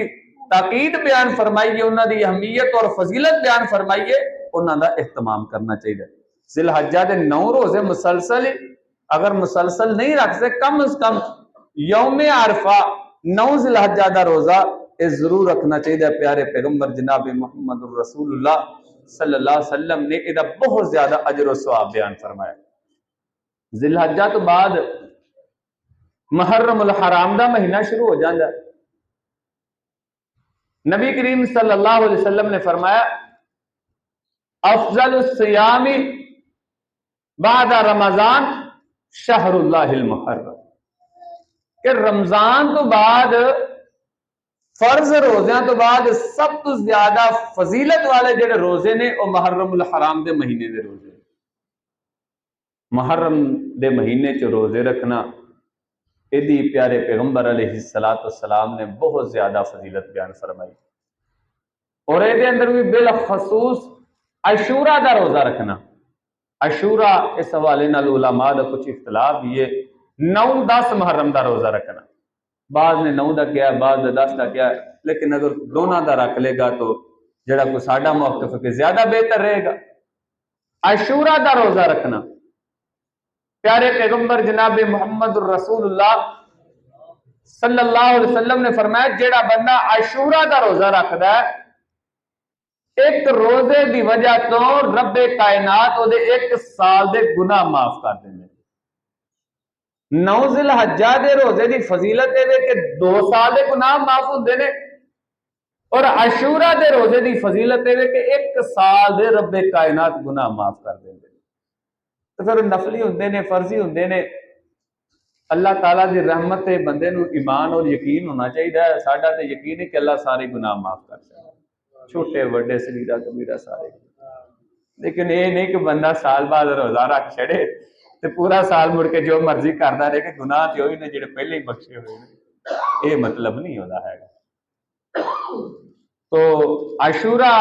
A: ताकीद बयान फरमाई है, उन्होंने अहमियत और फजीलत बयान फरमाई है, उन्होंने एहतमाम करना चाहिए। जिलहज्जा के 9 रोजे मुसलसल, अगर मुसलसल नहीं रख सकते कम से कम यौम अरफा 9 जिलहज्जा का रोजा यह जरूर रखना चाहिए। प्यारे पैगंबर जनाब मुहम्मद रसूलुल्लाह सल्लल्लाहु अलैहि वसल्लम ने इसका बहुत ज्यादा अजर और सवाब बयान फरमाया। जिलहज्जा तो बाद मुहर्रमुल हराम का महीना शुरू हो जाता है। नबी करीम सल्लल्लाहु अलैहि वसल्लम ने फरमाया अफजल सियामी बाद रमजान शहरुल्लाहिल मुहर्रम, कि रमजान तो बाद फर्ज रोज़ियां तो बाद सब तो ज्यादा फजीलत वाले जेडे रोजे ने वो मुहर्रमुल हराम के महीने के रोजे। मुहर्रम के महीने च रोजे रखना यदि प्यारे पैगंबर अलैहिस्सलातु वस्सलाम ने बहुत ज्यादा फजीलत बयान फरमाई। और ये अंदर भी बिलखसूस अशूरा का रोजा रखना। अशूरा इस हवाले नाल उलमा दा कुछ इख्तलाफ भी है। 9-10 मुहर्रम का रोजा रखना, बाद ने 9 का क्या, बाद ने 10 का क्या, लेकिन अगर दोनों का रख लेगा तो जरा कोई साडा मौक़िफ़ के ज्यादा बेहतर रहेगा। अशूरा का रोजा रखना प्यारे पैगंबर जनाब मुहम्मद रसूलुल्लाह सल्लल्लाहु अलैहि वसल्लम ने फरमाया जेड़ा बंदा अशूरा का रोजा रखता है, एक रोजे की वजह तो रब्बे कायनात उहदे 1 साल के गुनाह माफ कर देंगे। 9 जिलहज्जा के रोजे की फजीलत है कि 2 साल के गुनाह माफ होंगे ने, और अशूरा के रोजे की फजीलत है कि 1 साल के रब्बे कायनात गुनाह माफ कर देंगे। तो फिर नफली होंगे ने, फर्जी होंगे ने। अल्लाह ताला की रहमत है, बंदे नूं ईमान और यकीन होना चाहिए। साडा तो यकीन है कि अल्लाह सारे गुनाह माफ कर सकता, छोटे बड़े सगीरा कबीरा सारे। लेकिन ये नहीं कि बंदा साल बाद रोजा रख छड़े तो पूरा साल मुड़ के जो मर्जी करता रहे कि गुनाह तो ही ने जो पहले ही बख्शे हुए ने, ये मतलब नहीं होता है। तो अशूरा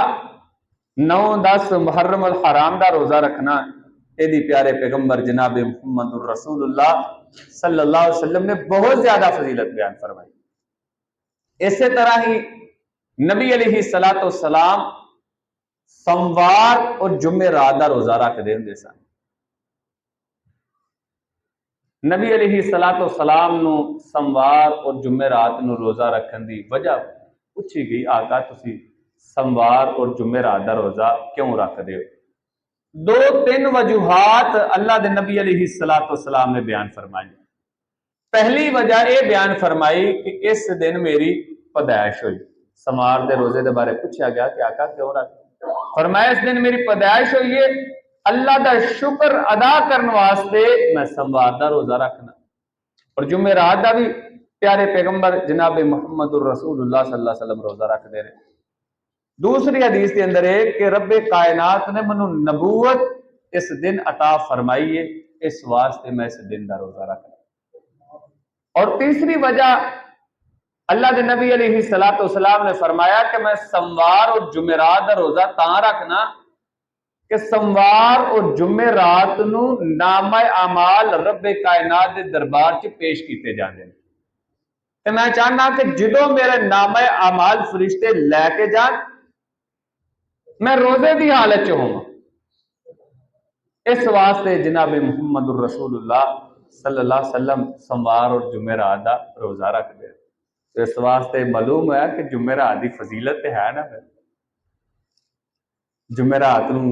A: 9-10 मुहर्रम अल हराम का रोजा रखना यदि प्यारे पैगंबर जनाब मुहम्मद रसूलुल्लाह सल्लल्लाहु अलैहि वसल्लम ने बहुत ज्यादा फजीलत बयान फरमाई। इसी तरह ही नबी अलैहिस्सलातु वस्सलाम सोमवार और जुमेरात का रोजा रखते होंगे सन। नबी अलैहिस्सलातु वस्सलाम नूं सोमवार और जुमेरात नूं रोजा रखने की वजह पूछी गई, आका तुसी सोमवार और जुमेरात का रोजा क्यों रखते हो? 2-3 वजूहात अल्लाह के नबी अलैहिस्सलातु वस्सलाम ने बयान फरमाई। पहली वजह यह बयान फरमाई कि इस दिन मेरी पैदाइश हुई। सोमवार के रोजे के बारे पूछा गया कि आका क्यों रख? फरमाया इस दिन मेरी पैदाइश हुई है, अल्लाह का शुक्र अदा करने वास्ते मैं सोमवार का रोजा रखना। और जुमेरात का भी प्यारे पैगंबर जनाब मुहम्मद रसूलुल्लाह सल्लल्लाहु अलैहि वसल्लम रोजा रखते रहे। दूसरी हदीस के अंदर है कि रब्बे कायनात ने मनु नबूवत इस दिन अता फरमाई है, इस वास्ते मैं इस दिन का रोजा रखना। और तीसरी वजह अल्लाह के नबी अलैहिस्सलातु वस्सलाम ने फरमाया कि मैं सोमवार और जुमेरात का रोजा तां रखना कि सोमवार और जुमेरात नूं नामा अमाल रब्बे कायनात के दरबार च पेश किए जाते हैं। तो मैं चाहना कि जो मेरे नामा अमाल फरिश्ते लैके जान, मैं रोजे की हालत च होवां। इस वास्ते जनाब मुहम्मद रसूलुल्लाह सल्लल्लाहु अलैहि वसल्लम सोमवार और जुमेरात का रोजा रखते हैं। तो इस वास्ते मालूम है कि जुमेरात की फजीलत तो है ना। फिर जुमेरात को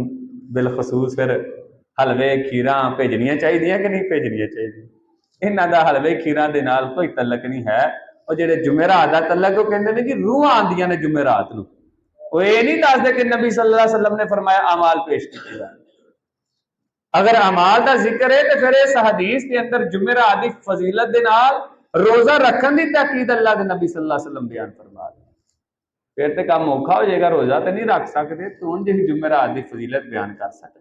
A: बिलखसूस फिर हलवे खीर भेजनिया चाहिए कि नहीं भेजनिया चाहिए। इन्हों का हलवे खीर के नाल कोई तलक नहीं है। और जो जुमेरात का तलक वो कहते हैं कि रूह आंदियां ने जुमेरात को। वो ये नहीं दसते कि नबी सल्लल्लाहु अलैहि वसल्लम ने फरमाया अमाल पेश किए जाए। अगर अमाल का जिक्र है तो फिर इस हदीस के अंदर जुमेरात की फजीलत के नाल रोजा रखने की ताकीद अल्लाह के नबी सल्लल्लाहु अलैहि वसल्लम बयान फरमा रहे। फिर तो काम औखा हो जाएगा, रोजा तो नहीं रख सकते तो उंज ही जुमेरात की फजीलत बयान कर सकते।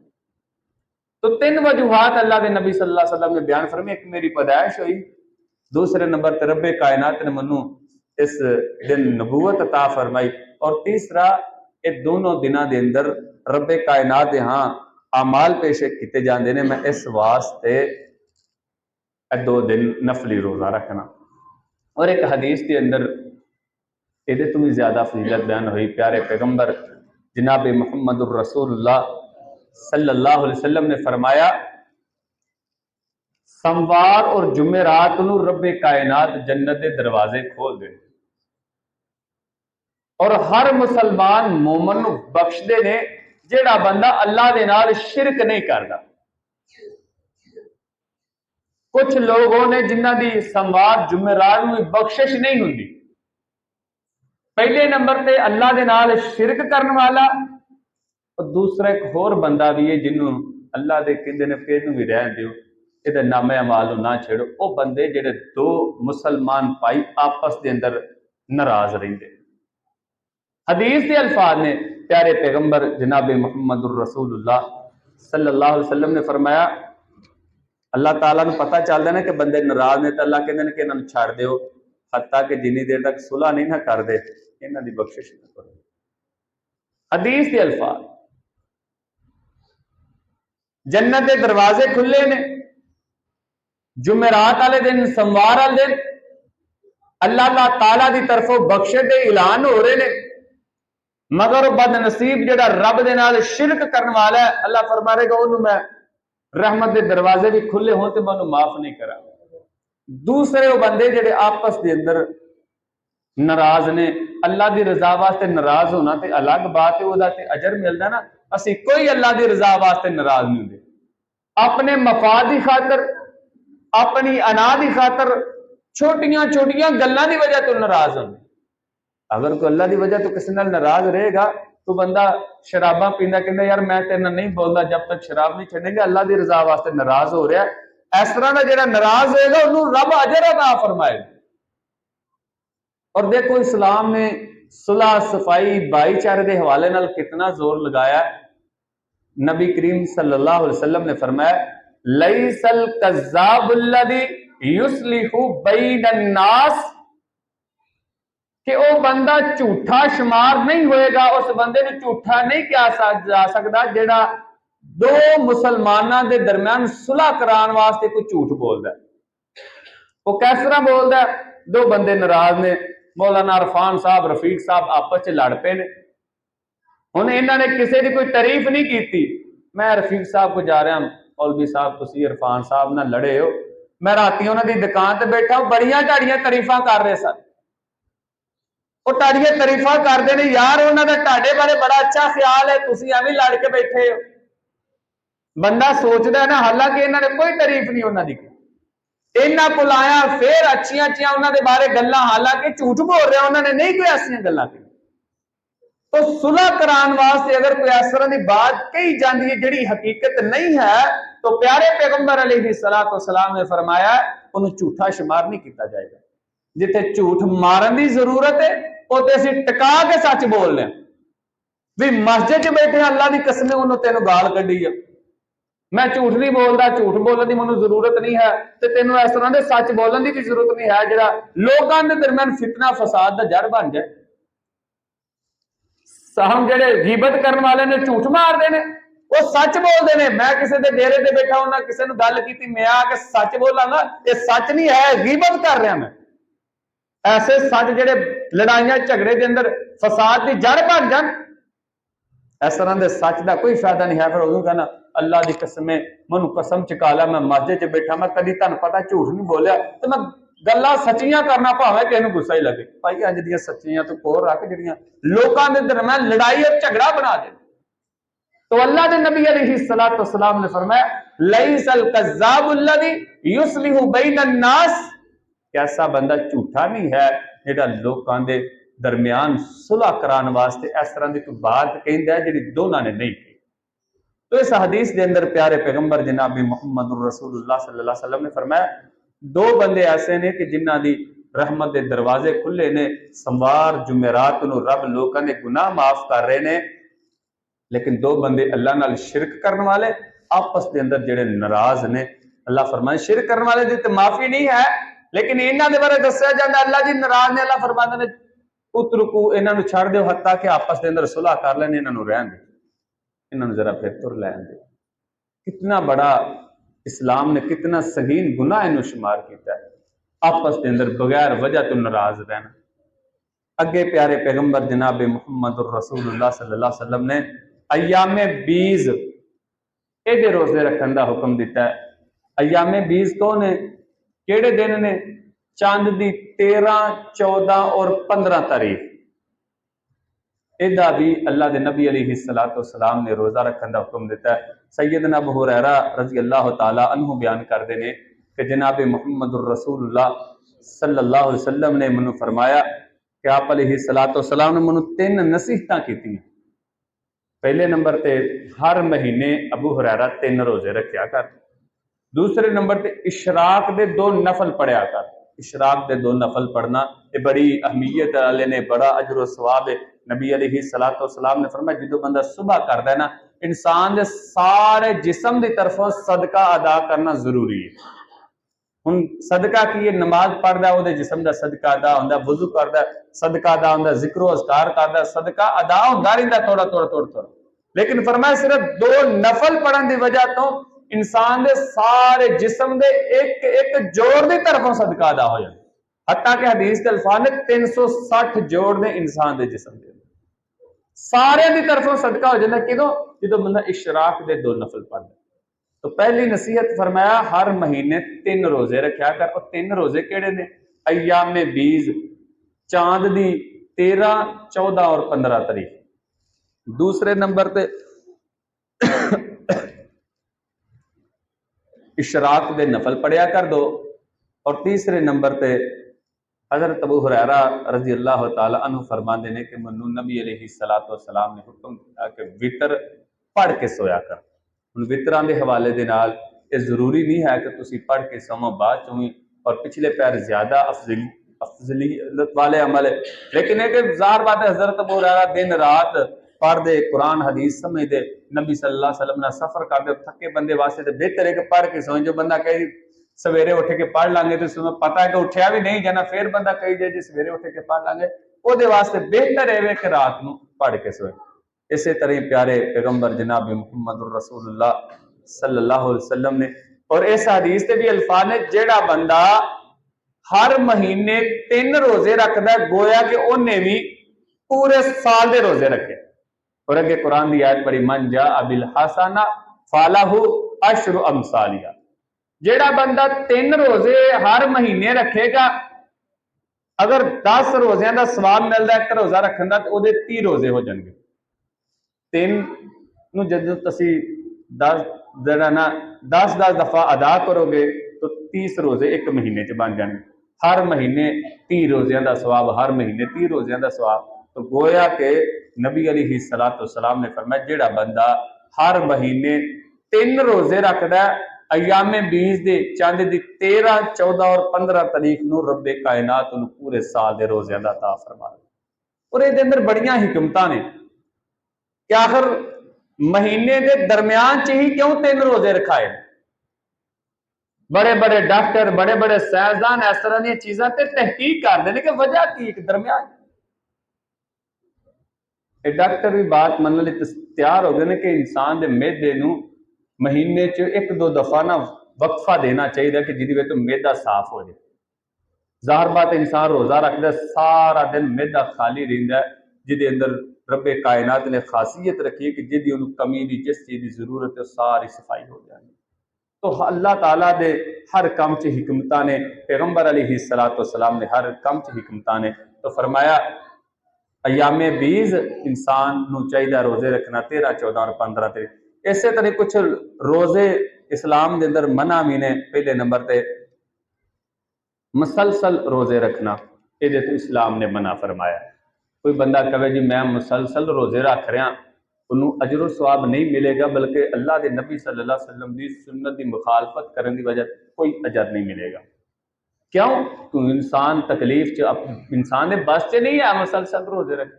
A: तो तीन वजूहात अल्लाह के नबी सल्लल्लाहु अलैहि वसल्लम ने बयान फरमाई। एक मेरी पैदाइश हुई, दूसरे नंबर पर रब्बे कायनात ने मनु इस दिन नबूवत अता फरमाई, और तीसरा ये दोनों दिनों के अंदर रब्बे कायनात यहाँ अमाल पेश किए जाते हैं। मैं इस वास्ते 2 दिन नफली रोजा रखना। और एक हदीस के अंदर ये तो भी ज्यादा फजीलत बयान हुई। प्यारे पैगंबर जनाब मुहम्मद रसूलुल्लाह सल्लल्लाहु अलैहि वसल्लम ने फरमाया, सोमवार और जुमेरात को रब्बे कायनात जन्नत के दरवाजे खोल दे और हर मुसलमान मोमन बख्शते ने जेड़ा बंदा अल्लाह के नाल शिरक नहीं करता। कुछ लोगों ने जिन्हों की सोमवार जुमेरात में बख्शिश नहीं होंगी। पहले नंबर पे अल्लाह के नाल शिरक करने वाला, और दूसरा एक होर बंदा भी है जिन्हों अल्लाह के कहते हैं फिर भी रहन दो, ये नामे अमाल ना छेड़ो। वो बंदे जेडे दो मुसलमान भाई आपस के अंदर नाराज रहते। हदीस के अल्फाज ने प्यारे पैगंबर जनाब मुहम्मद रसूलुल्लाह सल्लल्लाहु अलैहि वसल्लम ने फरमाया, अल्लाह ताला को पता चलता है कि बंदे नाराज ने तो अल्लाह कहते हैं कि इन्होंने छड़ दो, हत्ता कि जिन्नी देर तक सुलह नहीं ना कर दे इन्हों की बख्शिश ना करो। हदीस के अल्फाज, जन्नत के दरवाजे खुले ने जुमेरात वाले दिन, सोमवार वाले दिन अल्लाह ताला की तरफों बख्शे के ऐलान हो रहे हैं। मगर बदनसीब जो रब के नाल शिरक करने वाला है, अल्लाह फरमा रहेगा उन्होंने मैं रहमत के दरवाजे भी खुले हो तो मैं उन्होंने माफ नहीं करा। दूसरे वो बंदे जेडे आपस के अंदर नाराज ने, अल्लाह की रजा वास्ते नाराज होना तो अलग बात है, वह अजर मिलता ना। असी कोई अल्लाह की रजा वास्ते नाराज नहीं होंगे, अपने मफाद की खातर, अपनी अना की खातर छोटिया छोटिया गल्लां की वजह तो नाराज होंगे। अगर कोई अल्लाह की वजह तो किसी नाराज रहेगा तो बंदा शराबा पींदा कहता यार मैं तेरे नाल नहीं बोलता जब तक शराब नहीं छड़ेगा, अल्लाह की रजा वास्ते नाराज हो रहा है। इस तरह का जो नाराज होएगा उन्होंने रब अजर अता फरमाएगा। और देखो इस्लाम ने सुलह सफाई भाईचारे के हवाले नाल कितना जोर लगाया। नबी करीम सल्लल्लाहु अलैहि वसल्लम ने फरमाया, लैसल कज़्ज़ाबुल्लज़ी युस्लिहु बैनन नास, कि वह बंदा झूठा शुमार नहीं होएगा, उस बंदे ने झूठा नहीं कहा जा सकता जेड़ा दो मुसलमानों के दरमियान सुलह कराने वास्ते कोई झूठ बोलता है। वो किस तरह बोलता है? दो बंदे नाराज ने, मौलाना इरफान साहब रफीक साहब आपस च लड़ पे ने, हुण इन्होंने किसी की कोई तारीफ नहीं की। मैं रफीक साहब को जा रहा, मौलवी साहब तुसीं इरफान साहब नाल लड़े हो, मैं राती उन्होंने दुकान पर बैठा बड़िया ढाड़िया तारीफा कर रहे सन, वो ताड़ियां तारीफा करते हैं यार उन्होंने ताड़े बारे बड़ा अच्छा ख्याल है, तुसीं एवें लड़ के बैठे हो। बंदा सोचता है ना, हालांकि इन्होंने कोई तारीफ नहीं उन्होंने की, इन्होंने को लाया फिर अच्छिया अच्छिया उन्होंने बारे गल्लां, हालांकि झूठ बोल रहे उन्होंने नहीं कोई ऐसी गल्लां की। तो सुलह कराने वास्ते अगर कोई इस तरह की बात कही जाती है जिहड़ी हकीकत नहीं है, तो प्यारे पैगंबर अलैहिस्सलातु वस्सलाम ने फरमाया उन्हें झूठा शुमार नहीं किया जाएगा। जिथे झूठ मारन की जरूरत है उसे असीं टिका के सच बोल रहे भी मस्जिद च बैठे अल्लाह की कसम उन्होंने तेन गाल कढ़ी है, मैं झूठ नहीं बोलता, झूठ बोलने की मैं जरूरत नहीं है, तो तेन इस तरह के सच बोलने की भी जरूरत नहीं है जो लोगों के दरमियान फितना फसाद का जड़ बन जाए। हम जेडे गीबत करने वाले ने झूठ मारते हैं वो सच बोलते हैं। मैं किसी के डेरे से बैठा उन्हें किसी ने गल की, मैं आके सच बोलांगा, ये सच नहीं है, गीबत कर रहा मैं। ऐसे सच जेडे लड़ाइयां झगड़े के अंदर फसाद की जड़ बन जान, इस तरह के सच का कोई फायदा नहीं है। फिर उदू कहना अल्लाह की कसम मैं कसम चुका ला, मैं मस्जिद च बैठा, मैं कभी तुहानू पता झूठ नहीं बोलिया, तो मैं गल्लां सच्चियां करना भावें किसी नूं गुस्सा ही लगे। भाई अज दी सच्चियां तो कोर रख जिहड़ियां लोकां दे दरम्यान लड़ाई और झगड़ा बना दे। तो अल्लाह के नबी अलैहिस्सलातु वस्सलाम ने फरमाया लैसल कज़्ज़ाबुल्लज़ी युस्लिहु बैनन नास, ऐसा बंदा झूठा नहीं है जिहड़ा लोकां दे दरम्यान सुलह कराने वास्ते इस तरह की कोई बात कहता है जिहड़ी दोनों ने नहीं कही। तो इस हदीस के अंदर प्यारे पैगंबर जनाब मुहम्मद रसूलुल्लाह सल्लल्लाहु अलैहि वसल्लम ने फरमाया दो बंदे ऐसे ने कि जिन्हां दी रहमत के दरवाजे खुले ने, सोमवार जुमेरात नूं रब लोकां दे गुनाह माफ कर रहे ने, लेकिन दो बंदे अल्लाह नाल शिरक करने वाले आपस के अंदर जिहड़े नाराज ने। अल्लाह फरमाए शिरक करने वाले दी तो माफी नहीं है, लेकिन इन्हां दे बारे दस्सिया जांदा अल्लाह जी नाराज ने। अल्लाह फरमांदे ने उतरकू इन्हां नूं छड़ दिओ हत्ता कि आपस के अंदर सुलह कर लेने, इन्हां नूं रहन दे, इन्हां नूं जरा फिर तुर लैन दे। कितना बड़ा इस्लाम ने कितना संगीन गुनाह इन्हू शुमार किया है, आपस के अंदर बगैर वजह तो नाराज रहना। अगे प्यारे पैगंबर जनाब मुहम्मद रसूलुल्लाह सल्लल्लाहु अलैहि वसल्लम ने अयामे बीज ये रोजे रखने का हुक्म दिता है। अयामे बीज कौन है, केड़े दिन ने, चंद की 13, 14 और 15 तारीख। इदा भी अल्लाह के नबी अलैहिस्सलातु वस्सलाम ने रोजा रखने का हुक्म दिता है। सैयदना अबू हुरैरा रज़ी अल्लाह तआला अन्हु बयान करते हैं कि जनाब मुहम्मद रसूलुल्लाह सल्लल्लाहु अलैहि वसल्लम ने मैनू फरमाया कि आप अलैहिस्सलातु वस्सलाम ने मैनू 3 नसीहतां की। पहले नंबर ते हर महीने अबू हुरैरा 3 रोजे रखा कर। दूसरे नंबर ते इशराक दे 2 नफल पढ़िया कर। इशराक दे 2 नफल पढ़ना ये बड़ी अहमियत वाले ने, बड़ा अजर सवाब है। नबी अलैहिस्सलातु वस्सलाम ने फरमाया जो बंदा सुबह करता है ना, इंसान के सारे जिस्म की तरफों सदका अदा करना जरूरी है। हुण सदका की है, नमाज पढ़ता है वो जिस्म का सदका अदा होंदा, वुजू करता सदका अदा होंदा, जिक्रो अज़कार करता सदका अदा होंदा रहिंदा थोड़ा थोड़ा थोड़ा थोड़ा। लेकिन फरमाया सिर्फ 2 नफल पढ़न की वजह तो इंसान के सारे जिस्म के एक एक जोड़ की तरफों सदका अदा हो जाता। हत्ता कि हदीस के अल्फाज ने 360 जोड़ ने इंसान के जिस्म के सारे की तरफों सदका हो जाता। किदों जो बंदा इशराक के 2 नफल पढ़ता। तो पहली नसीहत फरमाया हर महीने 3 रोजे रखा कर। और 3 रोजे केड़े ने, अयामे बीज, चांद दी 13, 14 और 15 तारीख। दूसरे नंबर पे इशराक दे नफल पढ़िया कर दो। और तीसरे नंबर पे हजरत अबू हुरैरा रजी अल्लाह तआला अन्हु फरमाते हैं कि मैनू नबी अलैहिस्सलातु वस्सलाम ने हुक्म दिया कि वितर पढ़ के सोया कर। हुण वितरां दे हवाले दे नाल ये जरूरी नहीं है कि तुसीं पढ़ के सोवो बाद चों ही, और पिछले पैर ज्यादा अफजलियत वाले अमल है। लेकिन एक ज़ाहिर बात है हजरत अबू हुरैरा दिन रात पढ़ते, कुरान हदीस समझते, नबी सल्लल्लाहु अलैहि वसल्लम ने सफर करते, थके बंदे वास्ते तो बेहतर है कि पढ़ के सोए। जो बंदा कहे सवेरे उठ के पढ़ लांगे तो सुनो पता है कि उठिया भी नहीं जाना, फिर बंदा कही जाए जी सवेरे उठ के पढ़ लांगे, वो वास्ते बेहतर है कि रात को पढ़ के सोए। इसी तरह प्यारे पैगंबर जनाब मुहम्मद रसूलुल्लाह सल्लल्लाहु अलैहि वसल्लम ने और इस हदीस के भी अल्फाज ने जेड़ा बंदा हर महीने 3 रोजे रखता है गोया कि उन्हें भी पूरे साल के रोजे रखे। और अगे कुरान की आयत पढ़ी मन जा अबिल हसना फालाहु अशरु अमसालिया। जेड़ा बंदा 3 रोजे हर महीने रखेगा, अगर 10 रोजियां का सवाब मिलता है एक रोजा रखने का, तो वो 30 रोजे हो जाएंगे। 3 जो तुसी 10 दफा अदा करोगे तो 30 रोजे एक महीने च बन जाएंगे। हर महीने 30 रोजियां का सवाब, हर महीने 30 रोजियां का सवाब। तो गोया के नबी अलैहिस्सलातु वस्सलाम ने फरमाया जेड़ा बंदा हर महीने 3 रोजे रखता है, अयामे बीज दे चंद दी 13, 14 और 15 तारीख नूं रब्बे कायनात नूं पूरे साल के रोजियां दा अता फरमाया। और इहदे अंदर बड़ियां हिकमतां ने कि आखिर महीने के दरम्यान च ही क्यों 3 रोजे रखाए। बड़े बड़े डॉक्टर, बड़े बड़े साइंसदान इस तरह दी चीज़ां ते तहकीक करते हैं कि वजह की दरम्यान। डॉक्टर भी बात मनने लई तैयार हो गए कि इंसान के मेदे नूं महीने च 1-2 दफा ना वक्फा देना चाहिए कि जिहदे विच मेदा साफ हो जाए। ज़ाहिर बात इंसान रोजा रखता सारा दिन मेदा खाली रहिंदा, जिहदे अंदर रब्बे कायनात ने खासियत रखी है कि जिहदी उन्होंने कमी दी, जिस चीज़ की जरूरत है सारी सफाई हो जाएगी। तो अल्लाह ताला दे हर काम च हिकमतां ने, पैगंबर अलैहिस्सलाम ने हर काम च हिकमतां ने। तो फरमाया अयामे बीज इंसान नूं चाहिए रोजे रखना 13, 14 और 15 तरीक। इसे तरह कुछ रोजे इस्लाम के अंदर मना भी ने। पहले नंबर पर मुसलसल रोजे रखना, ये तो इस्लाम ने मना फरमाया। कोई बंदा कहे जी मैं मुसलसल रोजे रख रहा, उन्होंने अजर सवाब नहीं मिलेगा, बल्कि अल्लाह के नबी सल्लल्लाहु अलैहि वसल्लम की सुन्नत की मुखालफत करने की वजह कोई अजर नहीं मिलेगा। क्यों? क्यों इंसान तकलीफ च, इंसान के बस च नहीं है मुसलसल रोजे रख।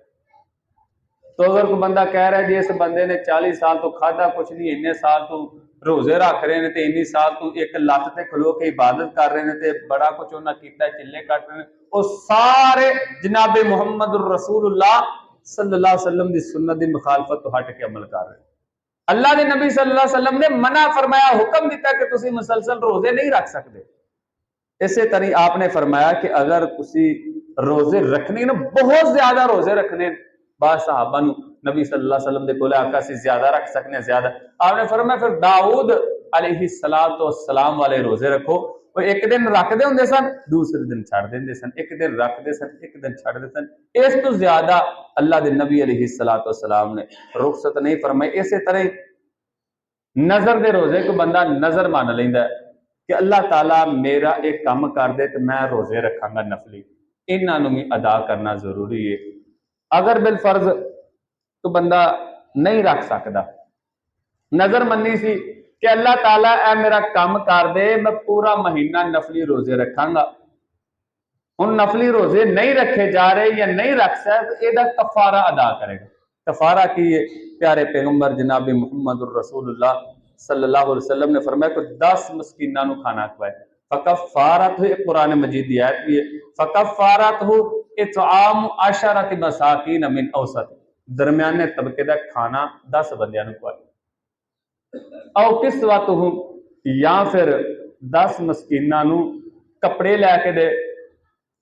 A: तो अगर कोई बंदा कह रहा है जी इस बंदे ने 40 साल तो खाधा कुछ नहीं, इन्ने साल तो रोजे रख रहे हैं, इन्नी साल तो एक लत्त से खलो के इबादत कर रहे हैं, बड़ा कुछ उन्हें किया, चिल्ले कट रहे हैं, वो सारे जनाबे मुहम्मद रसूलुल्लाह सल्लल्लाहु अलैहि वसल्लम की सुन्नत की मुखालफत तो हट के अमल कर रहे हैं। अल्लाह के नबी सल्लल्लाहु अलैहि वसल्लम ने मना फरमाया, हुक्म दिता कि तुम मुसलसल रोजे नहीं रख सकते। इसे तरह आपने फरमाया कि अगर तुसी रोजे रखने ना, बहुत ज्यादा रोजे रखने, बाद सहाबा नबी सल्लल्लाहु अलैहि वसल्लम के कोल आका सी ज्यादा रख सकने ज्यादा, आपने फरमाया फिर दाऊद अलैहिस्सलाम वाले रोजे रखो। वो एक दिन रखते होंगे सन, दूसरे दिन छड़ देंगे सन, एक दिन रखते सन, एक दिन छड़ते सन। इस तो ज्यादा अल्लाह के नबी अलैहिस्सलाम ने रुखसत नहीं फरमाई। इस तरह नजर के रोजे को बंदा नजर मान लेंदा कि अल्लाह ताला मेरा एक काम कर दे तो मैं रोजे रखांगा नफली, इन्हों भी अदा करना जरूरी है। अगर बिल फर्ज तो बंदा नहीं रख सकता, नजर मनी सी कि अल्लाह ताला ए मेरा काम कर दे, मैं पूरा महीना नफली रोजे रखांगा। हुण नफली रोजे नहीं रखे जा रहे या नहीं रख सकते, इसका कफारा अदा करेगा। कफारा की है? प्यारे पैगंबर जनाब मुहम्मद रसूलुल्लाह सल्लल्लाहु अलैहि वसल्लम ने फरमाया कि 10 मस्कीना को खाना खवाए। फकफ़ारत हो, कुरान मजीद की आयत भी है, फकफ़ारत हो इत्आम अशरत मसाकीन मिन औसत, दरमियाने तबके का खाना 10 बंदियां को खवाए। औ किस्वतुहुम, या फिर 10 मस्कीना कपड़े लैके दे,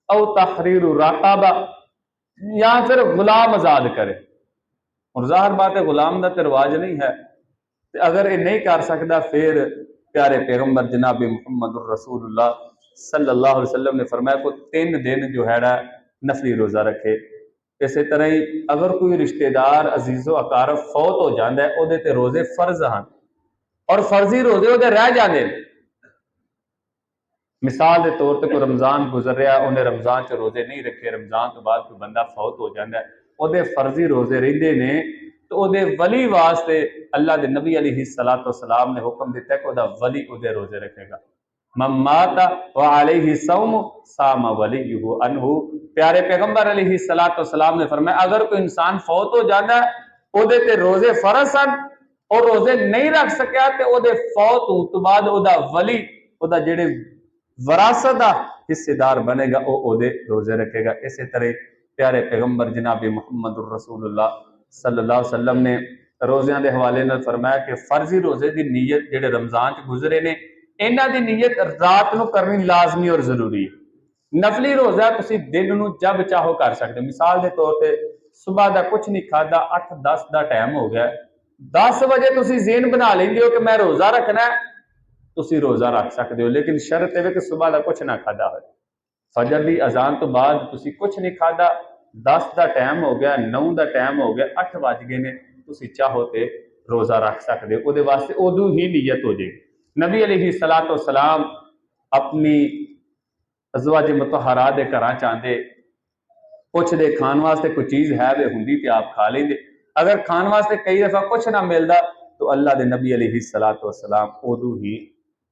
A: औ तहरीरु रक़बा, या फिर गुलाम आजाद करे। और जाहिर बात है गुलाम का तो रिवाज नहीं है, तो अगर ये नहीं कर सकता फिर प्यारे पैगंबर जनाब मुहम्मद रसूलुल्लाह सल्लल्लाहु अलैहि वसल्लम ने फरमाया को 3 दिन जो है नफली रोजा रखे। इस तरह ही अगर कोई रिश्तेदार अजीजो अकारब फौत हो जाता है, वो रोजे फर्ज हैं और फर्जी रोजे वो रह जाते हैं। मिसाल के तौर पर कोई रमजान गुजर रहा, उन्हें रमजान च रोजे नहीं रखे, रमजान तो बाद कोई बंदा फौत हो जाता है, वो फर्जी रोजे रहिंदे ने, तो वो वली वास्ते अल्लाह के नबी अलैहिस्सलाम ने हुक्म दिता है कि वह वली उहदे रोजे रखेगा। मम्माता व अलैहि सौम साम वलीहु अनहु, प्यारे पैगंबर अलैहिस्सलाम ने फरमाया अगर कोई इंसान फौत हो जाता है, उहदे ते रोजे फर्ज सन और रोजे नहीं रख सकिया, तो उहदे फौत होने तो बाद उहदा वली, उहदा जिहड़े वरासत का हिस्सेदार बनेगा, वो उहदे रोजे रखेगा। इस तरह प्यारे पैगंबर जनाब मुहम्मद रसूलुल्लाह सल्लल्लाहु अलैहि वसल्लम ने रोज़ियां के हवाले नाल फरमाया कि फर्जी रोजे की नीयत जिहड़े रमजान च गुजरे ने, इन्हां दी नीयत रात को करनी लाजमी और जरूरी है। नफली रोजा तुसी दिन नूं जब चाहो कर सकते। मिसाल के तौर पर सुबह का कुछ नहीं खादा, 8-10 का टाइम हो गया, 10 बजे तुसी ज़हन बना लेंगे हो कि मैं रोजा रखना है, तुसी रोजा रख सकते हो, लेकिन शर्त है कि सुबह का कुछ ना खादा हो। फजर की अजान तो बाद तुसी कुछ नहीं खादा, 10 का टाइम हो गया, 9 का टाइम हो गया, 8 बज गए ने, तुसी चाहो तो रोजा रख सकते हो। उहदे वास्ते उदों ही नीयत हो जाएगी। नबी अलैहिस्सलातु वस्सलाम अपनी अज़वाज मुतहरा दे घर चाहते, पुछदे खाने वास्ते कोई चीज़ है वे हुंदी तो आप खा लेंगे, अगर खाने वास्ते कई दफ़ा कुछ ना मिलता तो अल्लाह के नबी अलैहिस्सलातु वस्सलाम उदों ही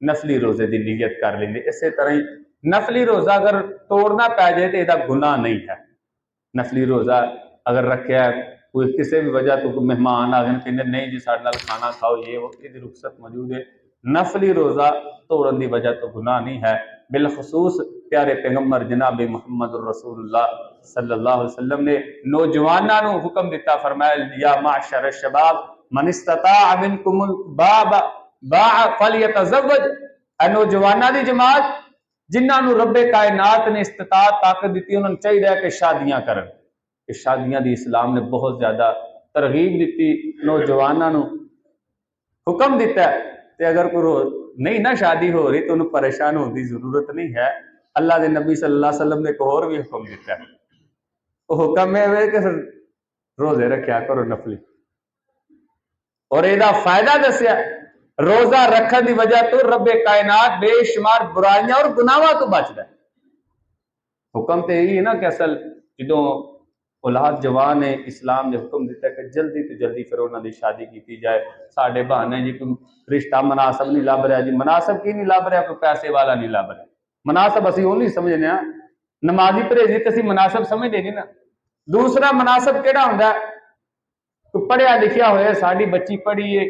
A: नफली रोजे की नीयत कर लेंगे। इस तरह ही नफली रोजा अगर तोड़ना पै जाए तो यह गुनाह नहीं है। नफली रोजा अगर रखा कोई किसी भी वजह तो मेहमान आ गए कहते नहीं जी साडे नाल खाना खाओ, ये वो, इसकी रुखसत मौजूद है। नफली रोजा तोड़न की वजह तो गुनाह नहीं है। बिलखसूस प्यारे पैगंबर जनाब मुहम्मद रसूलुल्लाह सल्लल्लाहु अलैहि वसल्लम ने नौजवानों को हुक्म दिता, फरमाया या माशर शबाब मन इस्तता मिनकुमुल बाअ फलयतज़व्वज, नौजवानों की जमात जिन्होंने रब्बे कायनात ने इस्तिताअत ताकत दी, उन्होंने चाहिए कि शादियां करन। कि शादियां दी इस्लाम ने बहुत ज़्यादा तरगीब दी, नौजवानों को हुक्म दिता है कि अगर कोई नहीं ना शादी हो रही तो उन्हें परेशान होने की जरूरत नहीं है। अल्लाह के नबी सल्लल्लाहु अलैहि वसल्लम ने एक और भी हुक्म दिता है, वो हुक्म है कि फिर रोजे रखा करो नफली, और यदा फायदा दसिया रोजा रखने की वजह तो रब्बे कायनात बेशुमार बुराइयां और गुनाहों तो बचता है। हुक्म तो यही है ना कि असल जो औलाद जवान है, इस्लाम ने हुक्म दिता कि जल्दी तो जल्दी फिर उन्होंने शादी की जाए। साढ़े बहाने जी कोई रिश्ता मुनासब नहीं लभ रहा जी, मुनासब की नहीं लभ रहा, कोई पैसे वाला नहीं लभ रहा। मुनासब असी वो नहीं समझने, नमाजी परहेजी तो असी मुनासब समझते नहीं ना। दूसरा मुनासब केड़ा हुंदा, कोई पढ़िया लिखिया होए, साड़ी बच्ची पढ़ी है,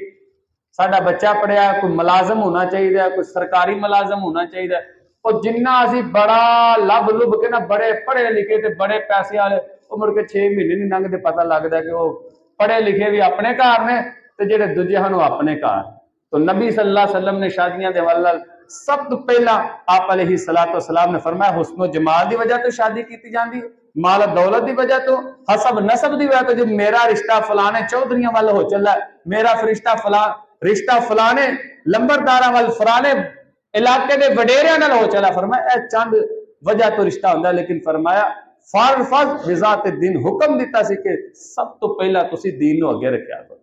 A: साडा बच्चा पढ़िया, कोई मुलाजम होना चाहिए, कोई सरकारी मुलाजम होना चाहिए। और जिन्ना असी बड़ा लभ लुभ के ना बड़े पढ़े लिखे ते बड़े पैसे वाले, वो मुड़ के 6 महीने नहीं लंघते पता लगता कि वो पढ़े लिखे भी अपने घर ने ते जेडे दूजे हैं वो अपने घर। तो नबी सल्लल्लाहु अलैहि वसल्लम ने शादियां दे हवाले सब तो पहला आप अलैहिस्सलातु वस्सलाम ने फरमाया हुस्न जमाल की वजह तो शादी की जाती है, माल दौलत की वजह तो, हसब नसब की वजह तो। जो मेरा रिश्ता फलाने चौधरियों वाल हो चला है, मेरा रिश्ता फलाने लंबरदारा वाल फलाने इलाके के वडेरिया नाल हो चला, फरमाया चंद वजह तो रिश्ता होंगे। लेकिन फरमाया फारफज विजात दिन हुक्म दिता सी कि सब तो पहला तुसी दीन नूं अगे रखिया करो,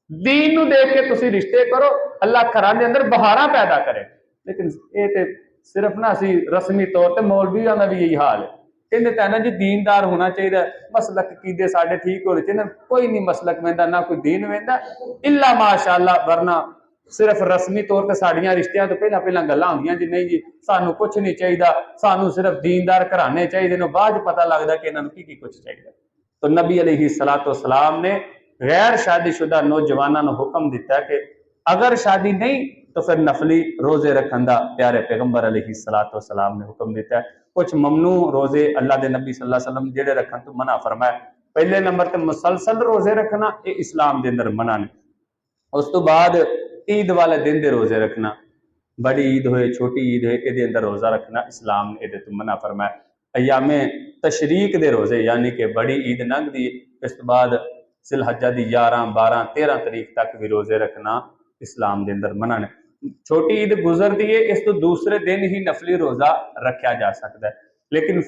A: दीन नूं देख के तुसी रिश्ते करो, अल्लाह घरां दे अंदर बहारा पैदा करे। लेकिन ये तो सिर्फ ना असी रस्मी तौर पर मौलवियों का भी यही हाल है, कहते तो है ना जी दीनदार होना चाहिए, मसलक कीदे साडे ठीक होने चाहिए। कोई नहीं मसलक वेंदा, ना कोई दीन वेंदा, इल्ला माशाअल्लाह, वरना सिर्फ रस्मी तौर पर साड़ियां रिश्तियां तो पहला पहला गल्लां होंदियां जी, नहीं जी सानू कुछ नहीं चाहिए, सानू सिर्फ दीनदार घराने चाहिए, बाद पता लगता कि इन्होंने की कुछ चाहिए। तो नबी अलैहिस्सलातु वस्सलाम ने गैर शादीशुदा नौजवानों को हुक्म दिता है कि अगर शादी नहीं तो फिर नफली रोजे रखने का प्यारे पैगंबर अलैहिस्सलातु वस्सलाम ने हुक्म दिता है। कुछ ममनू रोजे अल्लाह के नबी सल्लल्लाहु अलैहि वसल्लम जेडे रखन तो मना फरमाया। पहले नंबर पर मुसलसल रोजे रखना, ये इस्लाम के अंदर मना ने। उस तो बाद ईद वाले दिन के रोजे रखना, बड़ी ईद होए छोटी ईद होए, ये अंदर रोजा रखना इस्लाम ने ये तो मना फरमाया। अयामे तशरीक दे रोजे यानी कि बड़ी ईद लंघदी, इस तो बाद सिलहज्जा दी 11, 12, 13 तरीक तक भी रोजे रखना इस्लाम के अंदर मना ने। छोटी ईद गुजरती है, इस तो दूसरे दिन ही नफली रोजा रखा जा सकता है। लेकिन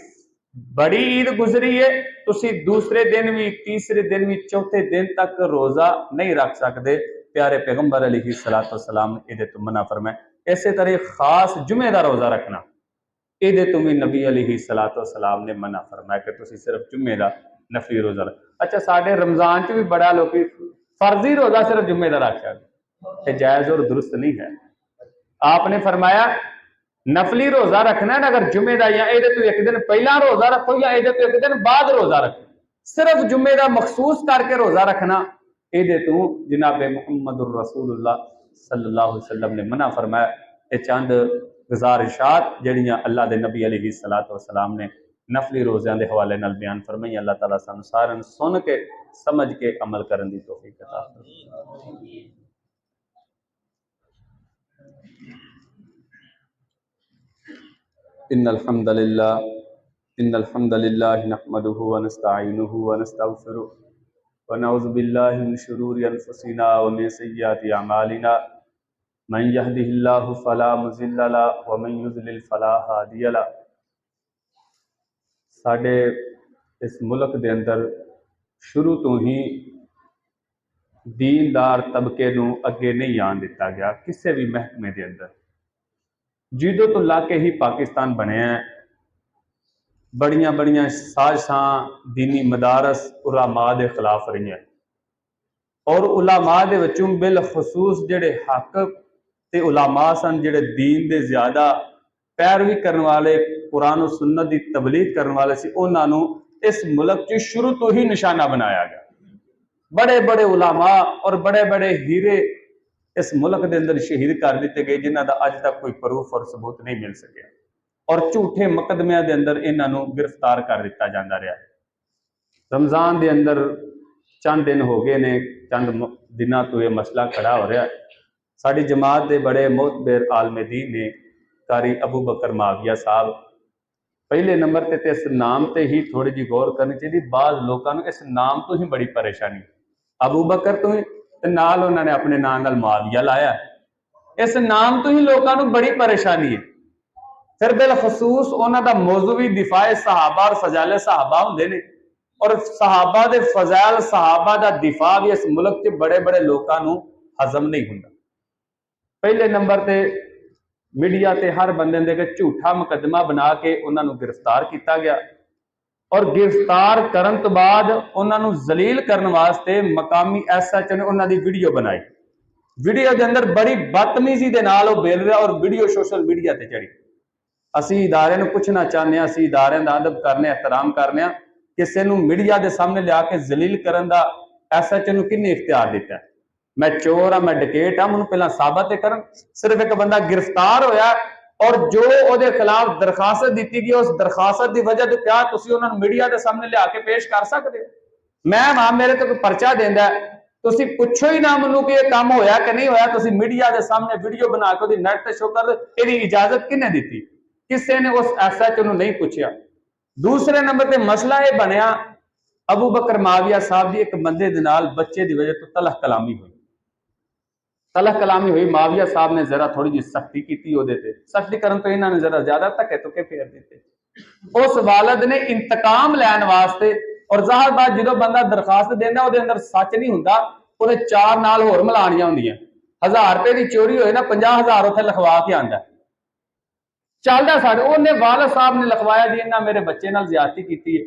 A: बड़ी ईद गुजरी है, तुसी दूसरे दिन भी, तीसरे दिन भी, चौथे दिन तक रोजा नहीं रख सकते। प्यारे पैगंबर अलैहिस्सलातु वस्सलाम ने ये तो मना फरमाया। इसे तरह खास जुमे का रोजा रखना, ये तो भी नबी अलैहिस्सलातु वस्सलाम ने मना फरमाया कि तुसी सिर्फ जुमे का नफली रोजा रख। अच्छा, साढ़े रमजान च भी बड़ा लोग फर्जी रोजा सिर्फ जुमे का रखा, जायज और दुरुस्त नहीं है। आपने फरमाया नफली रोजा रखना है अगर जुमे का, या तो एक दिन पहला रोजा रखो या तो एक दिन बाद रोजा रखो। सिर्फ जुमे का मखसूस करके रोजा रखना, ये तो जनाब मुहम्मदुर रसूलुल्लाह सल्लल्लाहु अलैहि वसल्लम ने मना फरमाया। ये चंद गुजारिशात जड़ियां अल्लाह के नबी अलैहिस्सलातु वस्सलाम ने नफली रोज़ियां के हवाले नाल बयान फरमाई। अल्लाह ताला सानू सारिआं नूं सुन के समझ के अमल करन दी तौफीक अता फरमाए। इन्नल हम्दलिल्लाह नहमदुहु व नस्तईनुहु व नस्तगफिरुह व नऊज़ु बिल्लाहि मिन शुरूरि अनफुसिना व मिन सय्यिआति अमालिना मन यहदिहिल्लाहु फला मुज़िल्ल लहु व मन युज़लिल फला हादिय लहु। साडे इस मुल्क के अंदर शुरू तो ही दीनदार तबके नूं अगे नहीं आन दिता गया किसी भी महकमे के अंदर। जिदों तो लाके ही पाकिस्तान बनया, बड़िया बड़िया साजिशां दीनी मदारस उलामा के खिलाफ रही हैं, और उलामा दे विचों बिलखसूस जिहड़े हक ते उलामा सन, जिहड़े दीन दे ज़्यादा पैरवी करने वाले, कुरान और सुन्नत की तबलीग करने वाले सी, उन्हां नूं इस मुल्क च शुरू तो ही निशाना बनाया गया। बड़े बड़े उलामा और बड़े बड़े हीरे इस मुल्क के अंदर शहीद कर दिए गए, जिन्हों का अज तक कोई प्रूफ और सबूत नहीं मिल सके, और झूठे मुकदमिया के अंदर इन्हों गिरफ्तार कर दिता जाता रहा। रमजान के अंदर चंद दिन हो गए ने, चंद दिनों तो यह मसला खड़ा हो रहा है। साड़ी जमात के बड़े मोहतबर आलमे दीन ने कारी अबू बकर माविया साहब पहले नंबर ते इस नाम ते ही थोड़ी जी गौर करनी चाहिए। बाज़ लोगों को इस नाम तो ही बड़ी परेशानी, अबू बकर तो ही नाल उन्होंने अपने नाम नाल मुआविया लाया, इस नाम तो ही लोगों को बड़ी परेशानी है। फिर बिलखसूस उन्हों का मौजू भी दिफाए सहाबा और फजाइल सहाबा होंगे ने, और सहाबा के फजाइल सहाबा का दिफा भी इस मुल्क के बड़े बड़े लोगों को हजम नहीं होंगे। पहले नंबर ते मीडिया ते हर बंदे दे झूठा मुकदमा बना के उन्होंने गिरफ्तार किया गया, और गिरफ्तार करन तो बाद उन्होंने जलील करने वास्ते मकामी SHO ने उन्होंने वीडियो बनाई। वीडियो के अंदर बड़ी बदतमीजी के नाल वो बोल रहा, और वीडियो सोशल मीडिया ते चढ़ी। असी इदारे नूं पुछना चाहते हैं, असी इदारे का अदब करने, एहतराम करने, किसी नूं मीडिया के सामने लिया के जलील करन दा SHO नूं किन्ने इख्तियार दिता? मैं चोर हाँ, मैं डकैत हाँ, मैनूं पहला साबित करन। सिर्फ एक बंदा गिरफ्तार होया और जो उहदे खिलाफ दरखास्त दी गई, उस दरखास्त की वजह तो क्या तुसीं उन्हां नूं मीडिया के सामने लिया के पेश कर सकते हो? मैं वहां मेरे तो कोई पर्चा देंदा है, तुसीं पुछो ही ना मैनूं कि यह काम होया कि नहीं होया, तुसीं मीडिया के सामने वीडियो बना के नेट ते शो कर दो। इहदी इजाजत किन्ने दी? किसी ने उस SHO नूं नहीं पूछा। दूसरे नंबर पर मसला यह बनया, अबू बकर मुआविया साहब की एक बंदे दे नाल बच्चे की वजह तो तलह कलामी हुई। तलह कलामी हुई, मुआविया साहब ने जरा थोड़ी जी सख्ती की, सख्ती करन तो इन्होंने जरा ज्यादा धक्के धुके फेर दिते। उस वालद ने इंतकाम लैन वास्ते, और जाहिर बात जो बंदा दरखास्त देंदा उहदे अंदर सच नहीं हुंदा, उहदे चार नाल होर मिलानियां हुंदियां। 1000 रुपए की चोरी होए ना, 50,000 उत्थे लिखवा के आंदा चलदा साडे। उहने वालद साहब ने लिखवाया जी इन्हां मेरे बच्चे नाल ज्यादती कीती है,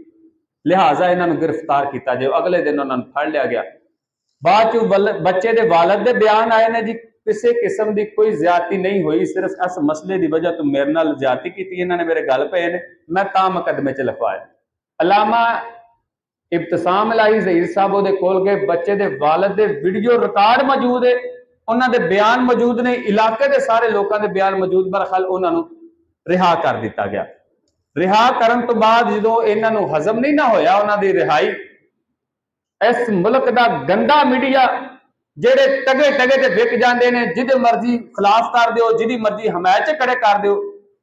A: लिहाजा इन्हां नूं गिरफ्तार किया जाए। अगले दिन उन्होंने फड़ लिया गया। बाद बच्चे के वालद के बयान आए ने जी किसी किस्म की कोई ज्यादती नहीं हुई, सिर्फ इस मसले की वजह तो मेरे नाल ज्यादती की, इन्होंने मेरे गल पे ने, मैं ता मुकदमे च लिखवाया। अलामा इब्तिसाम इलाही ज़हीर साहब उहदे कोल गए, बच्चे के वालद के वीडियो रिकॉर्ड मौजूद है, उन्होंने बयान मौजूद ने, इलाके के सारे लोगों के बयान मौजूद, बरखल उन्होंने रिहा कर दिता गया। रिहा करन तो बाद जो इन्हों हजम नहीं ना होया उन्होंने रिहाई, इस मुल्क का गंदा मीडिया जेड़े टगे टगे ते विक जाते हैं, जिदे मर्जी खिलाफ कर दो, जिदी मर्जी हमायत खड़े कर दो,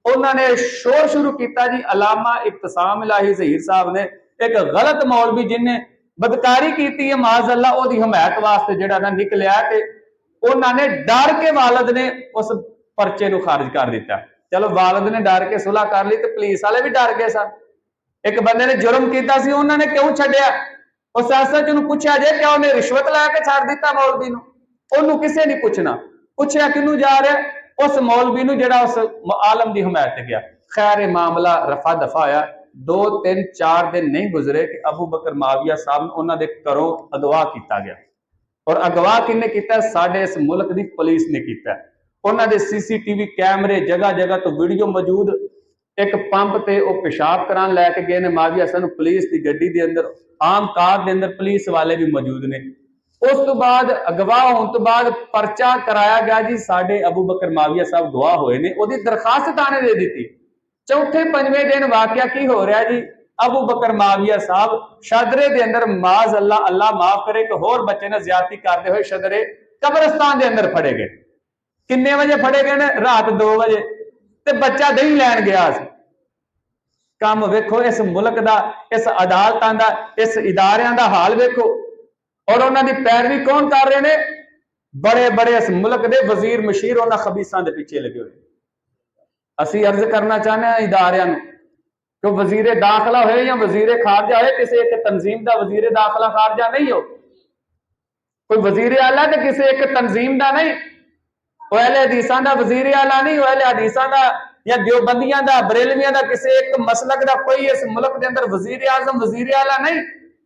A: उन्होंने शोर शुरू किया जी। अलामा इब्तिसाम इलाही ज़हीर साहब ने एक गलत मौलवी जिन्हें बदकारी की है माज़अल्लाह, उसकी हमायत वास्ते जिहड़ा ना निकलिया, उन्होंने डर के वालद ने उस परचे को खारिज कर दिता। चलो वालद ने डर के सुलह कर ली, तो पुलिस वाले भी डर गए सन। एक बंदे ने जुर्म किया, उन्होंने क्यों छड्डिया? उस SHO नूं पूछा जाए क्या उन्हें रिश्वत लैके छड्ड दिता मौलवी नूं? उन्होंने किसी नहीं पूछना, पूछया किनू जा रहा? उस मौलवी नूं जिहड़ा उस आलम की हमायत गया। खैर मामला रफा दफा होया, 2-3-4 दिन नहीं गुजरे कि अबू बकर मुआविया साहब उन्होंने घरों अगवा किया गया। और अगवा किन्ने किया? साडे इस मुल्क की पुलिस ने किया। उन्होंने CCTV कैमरे जगह जगह तो वीडियो मौजूद, एक पंप ते वो पेशाब करान लैके गए ने मुआविया साहब, पुलिस की गड्डी के अंदर आम कार के अंदर पुलिस वाले भी मौजूद ने। उस तो बाद अगवा होने तो बाद परचा कराया गया जी, साडे अबू बकर मुआविया साहब गवाह होए ने, उहदी दरखास्त थाने दे दी। चौथे पंजवें दिन वाकया की हो रहा जी, अबू बकर मुआविया साहब शदरे के अंदर माज अल्लाह अल्लाह माफ करे कि होर बच्चे ने ज्यादती करते हुए शदरे कब्रिस्तान के अंदर फड़े गए। किन्ने बजे फड़े गए ने? रात 2 बजे, ते बच्चा दही लैन गया। काम वेखो इस मुल्क का, इस अदालतों का, इस इदारियां का हाल वेखो, और उन्होंने पैरवी कौन कर रहे हैं? बड़े बड़े इस मुल्क के वजीर मशीर उन्होंने खबीसां के पिछे लगे हुए। असी अर्ज करना चाहते हैं इदारियां नूं कि वजीरे दाखिला हो या वजीरे खारजा हो, किसी एक तंजीम का वजीरे दाखिला खारजा नहीं हो, कोई वजीरे आला तो किसी एक तंजीम का नहीं, वो अहले हदीसां दा वजीरे आला नहीं, वो अहले हदीसां दा या देवबंदियां दा बरेलवियां दा किसी एक मसलक दा कोई इस मुल्क के अंदर वजीर आजम वजीर आला नहीं,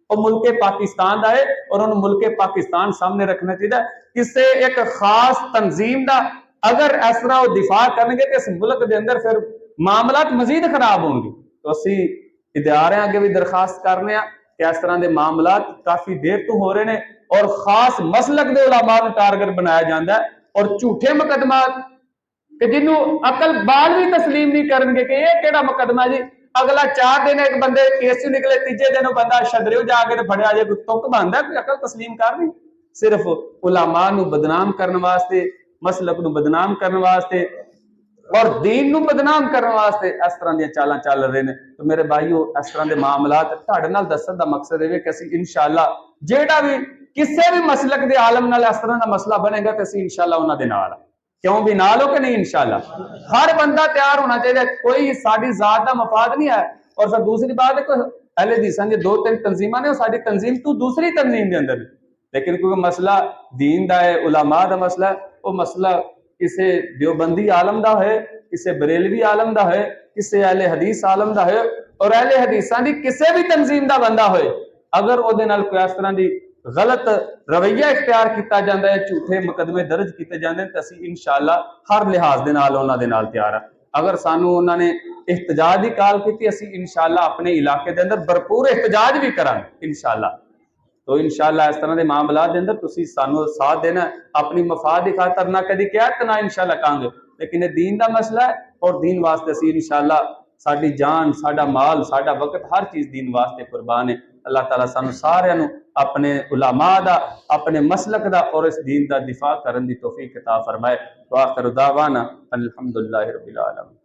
A: वो मुल्क पाकिस्तान का है, और उन्होंने मुल्क पाकिस्तान सामने रखना चाहिए। किसी एक खास तंजीम का अगर इस तरह वो दिफा करेंगे तो इस मुल्क के अंदर फिर मामलात मजीद खराब होंगे। तो असी इदारे अगे भी दरखास्त करने कि इस तरह के मामलात काफी देर तो हो रहे हैं, और खास मसलक के उलमा को टारगेट बनाया जाता है, और झूठे मुकदमा कि जिन्होंने अकल बाल भी तस्लीम नहीं करेंगे कि यह केड़ा मुकदमा जी। अगला 4 दिन एक बंदे केस निकले, तीजे दिन बंदा शदरे जाके फड़िया जाए, तुक बनता कोई अकल तस्लीम कर नहीं। सिर्फ उलमा नूं बदनाम करने वास्ते, मसलक नूं बदनाम करने वास्ते और दीन नूं बदनाम करने वास्ते इस तरह दी चालां चल रहे हैं। तो मेरे भाईओ इस तरह के मामलात तुहाडे नाल दस्सण दा मकसद है कि असीं इंशाअल्लाह जेड़ा भी किसी भी मसलक के आलम नाल इस तरह का मसला बनेगा तो असीं इंशाअल्लाह उन्हां दे नाल क्यों भी नाल हो कि नहीं इंशाअल्लाह। हर बंदा तैयार होना चाहिए, कोई साडी जात दा मफाद नहीं है। और फिर दूसरी बात है कि अहले हदीसां दी दो तीन तंजीमां ने, साडी तंजीम तो दूसरी तंजीम दे अंदर, लेकिन कोई मसला दीन दा है, उलमा दा मसला है, वो मसला किसी देवबंदी आलम दा है, किसी बरेलवी आलम दा है, किसी अहले हदीस आलम दा है, और अहले हदीसां दी किसी भी तंजीम दा बंदा होए, अगर वो कोई इस तरह की गलत रवैया इख्तियार किया जाता है, झूठे मुकदमे दर्ज किए जाते हैं, तो असीं इंशाअल्लाह हर लिहाज के नाल उन्हां दे नाल तैयार है। अगर सानू उन्होंने एहतजाज की कॉल की, असीं इंशाअल्लाह अपने इलाके के अंदर भरपूर एहतजाज भी करांगे इंशाअल्लाह। तो इंशाअल्लाह इस तरह के मामलात के अंदर तुसीं सानू साथ देना, अपनी मफाद की खातर ना कभी कहत ना इंशाअल्लाह कहांगे, लेकिन ये दीन का मसला है और दीन वास्ते असीं इंशाअल्लाह साडी जान, साडा माल, साडा वक्त, हर चीज़ दीन वास्ते कुर्बान है। अल्लाह ताला सानू सारिआं नू अपने उलमा दा, अपने मसलक दा और इस दीन दा दिफा करन दी तौफीक अता फरमाए। व आखिर दावाना अल्हम्दुलिल्लाहि रब्बिल आलमीन।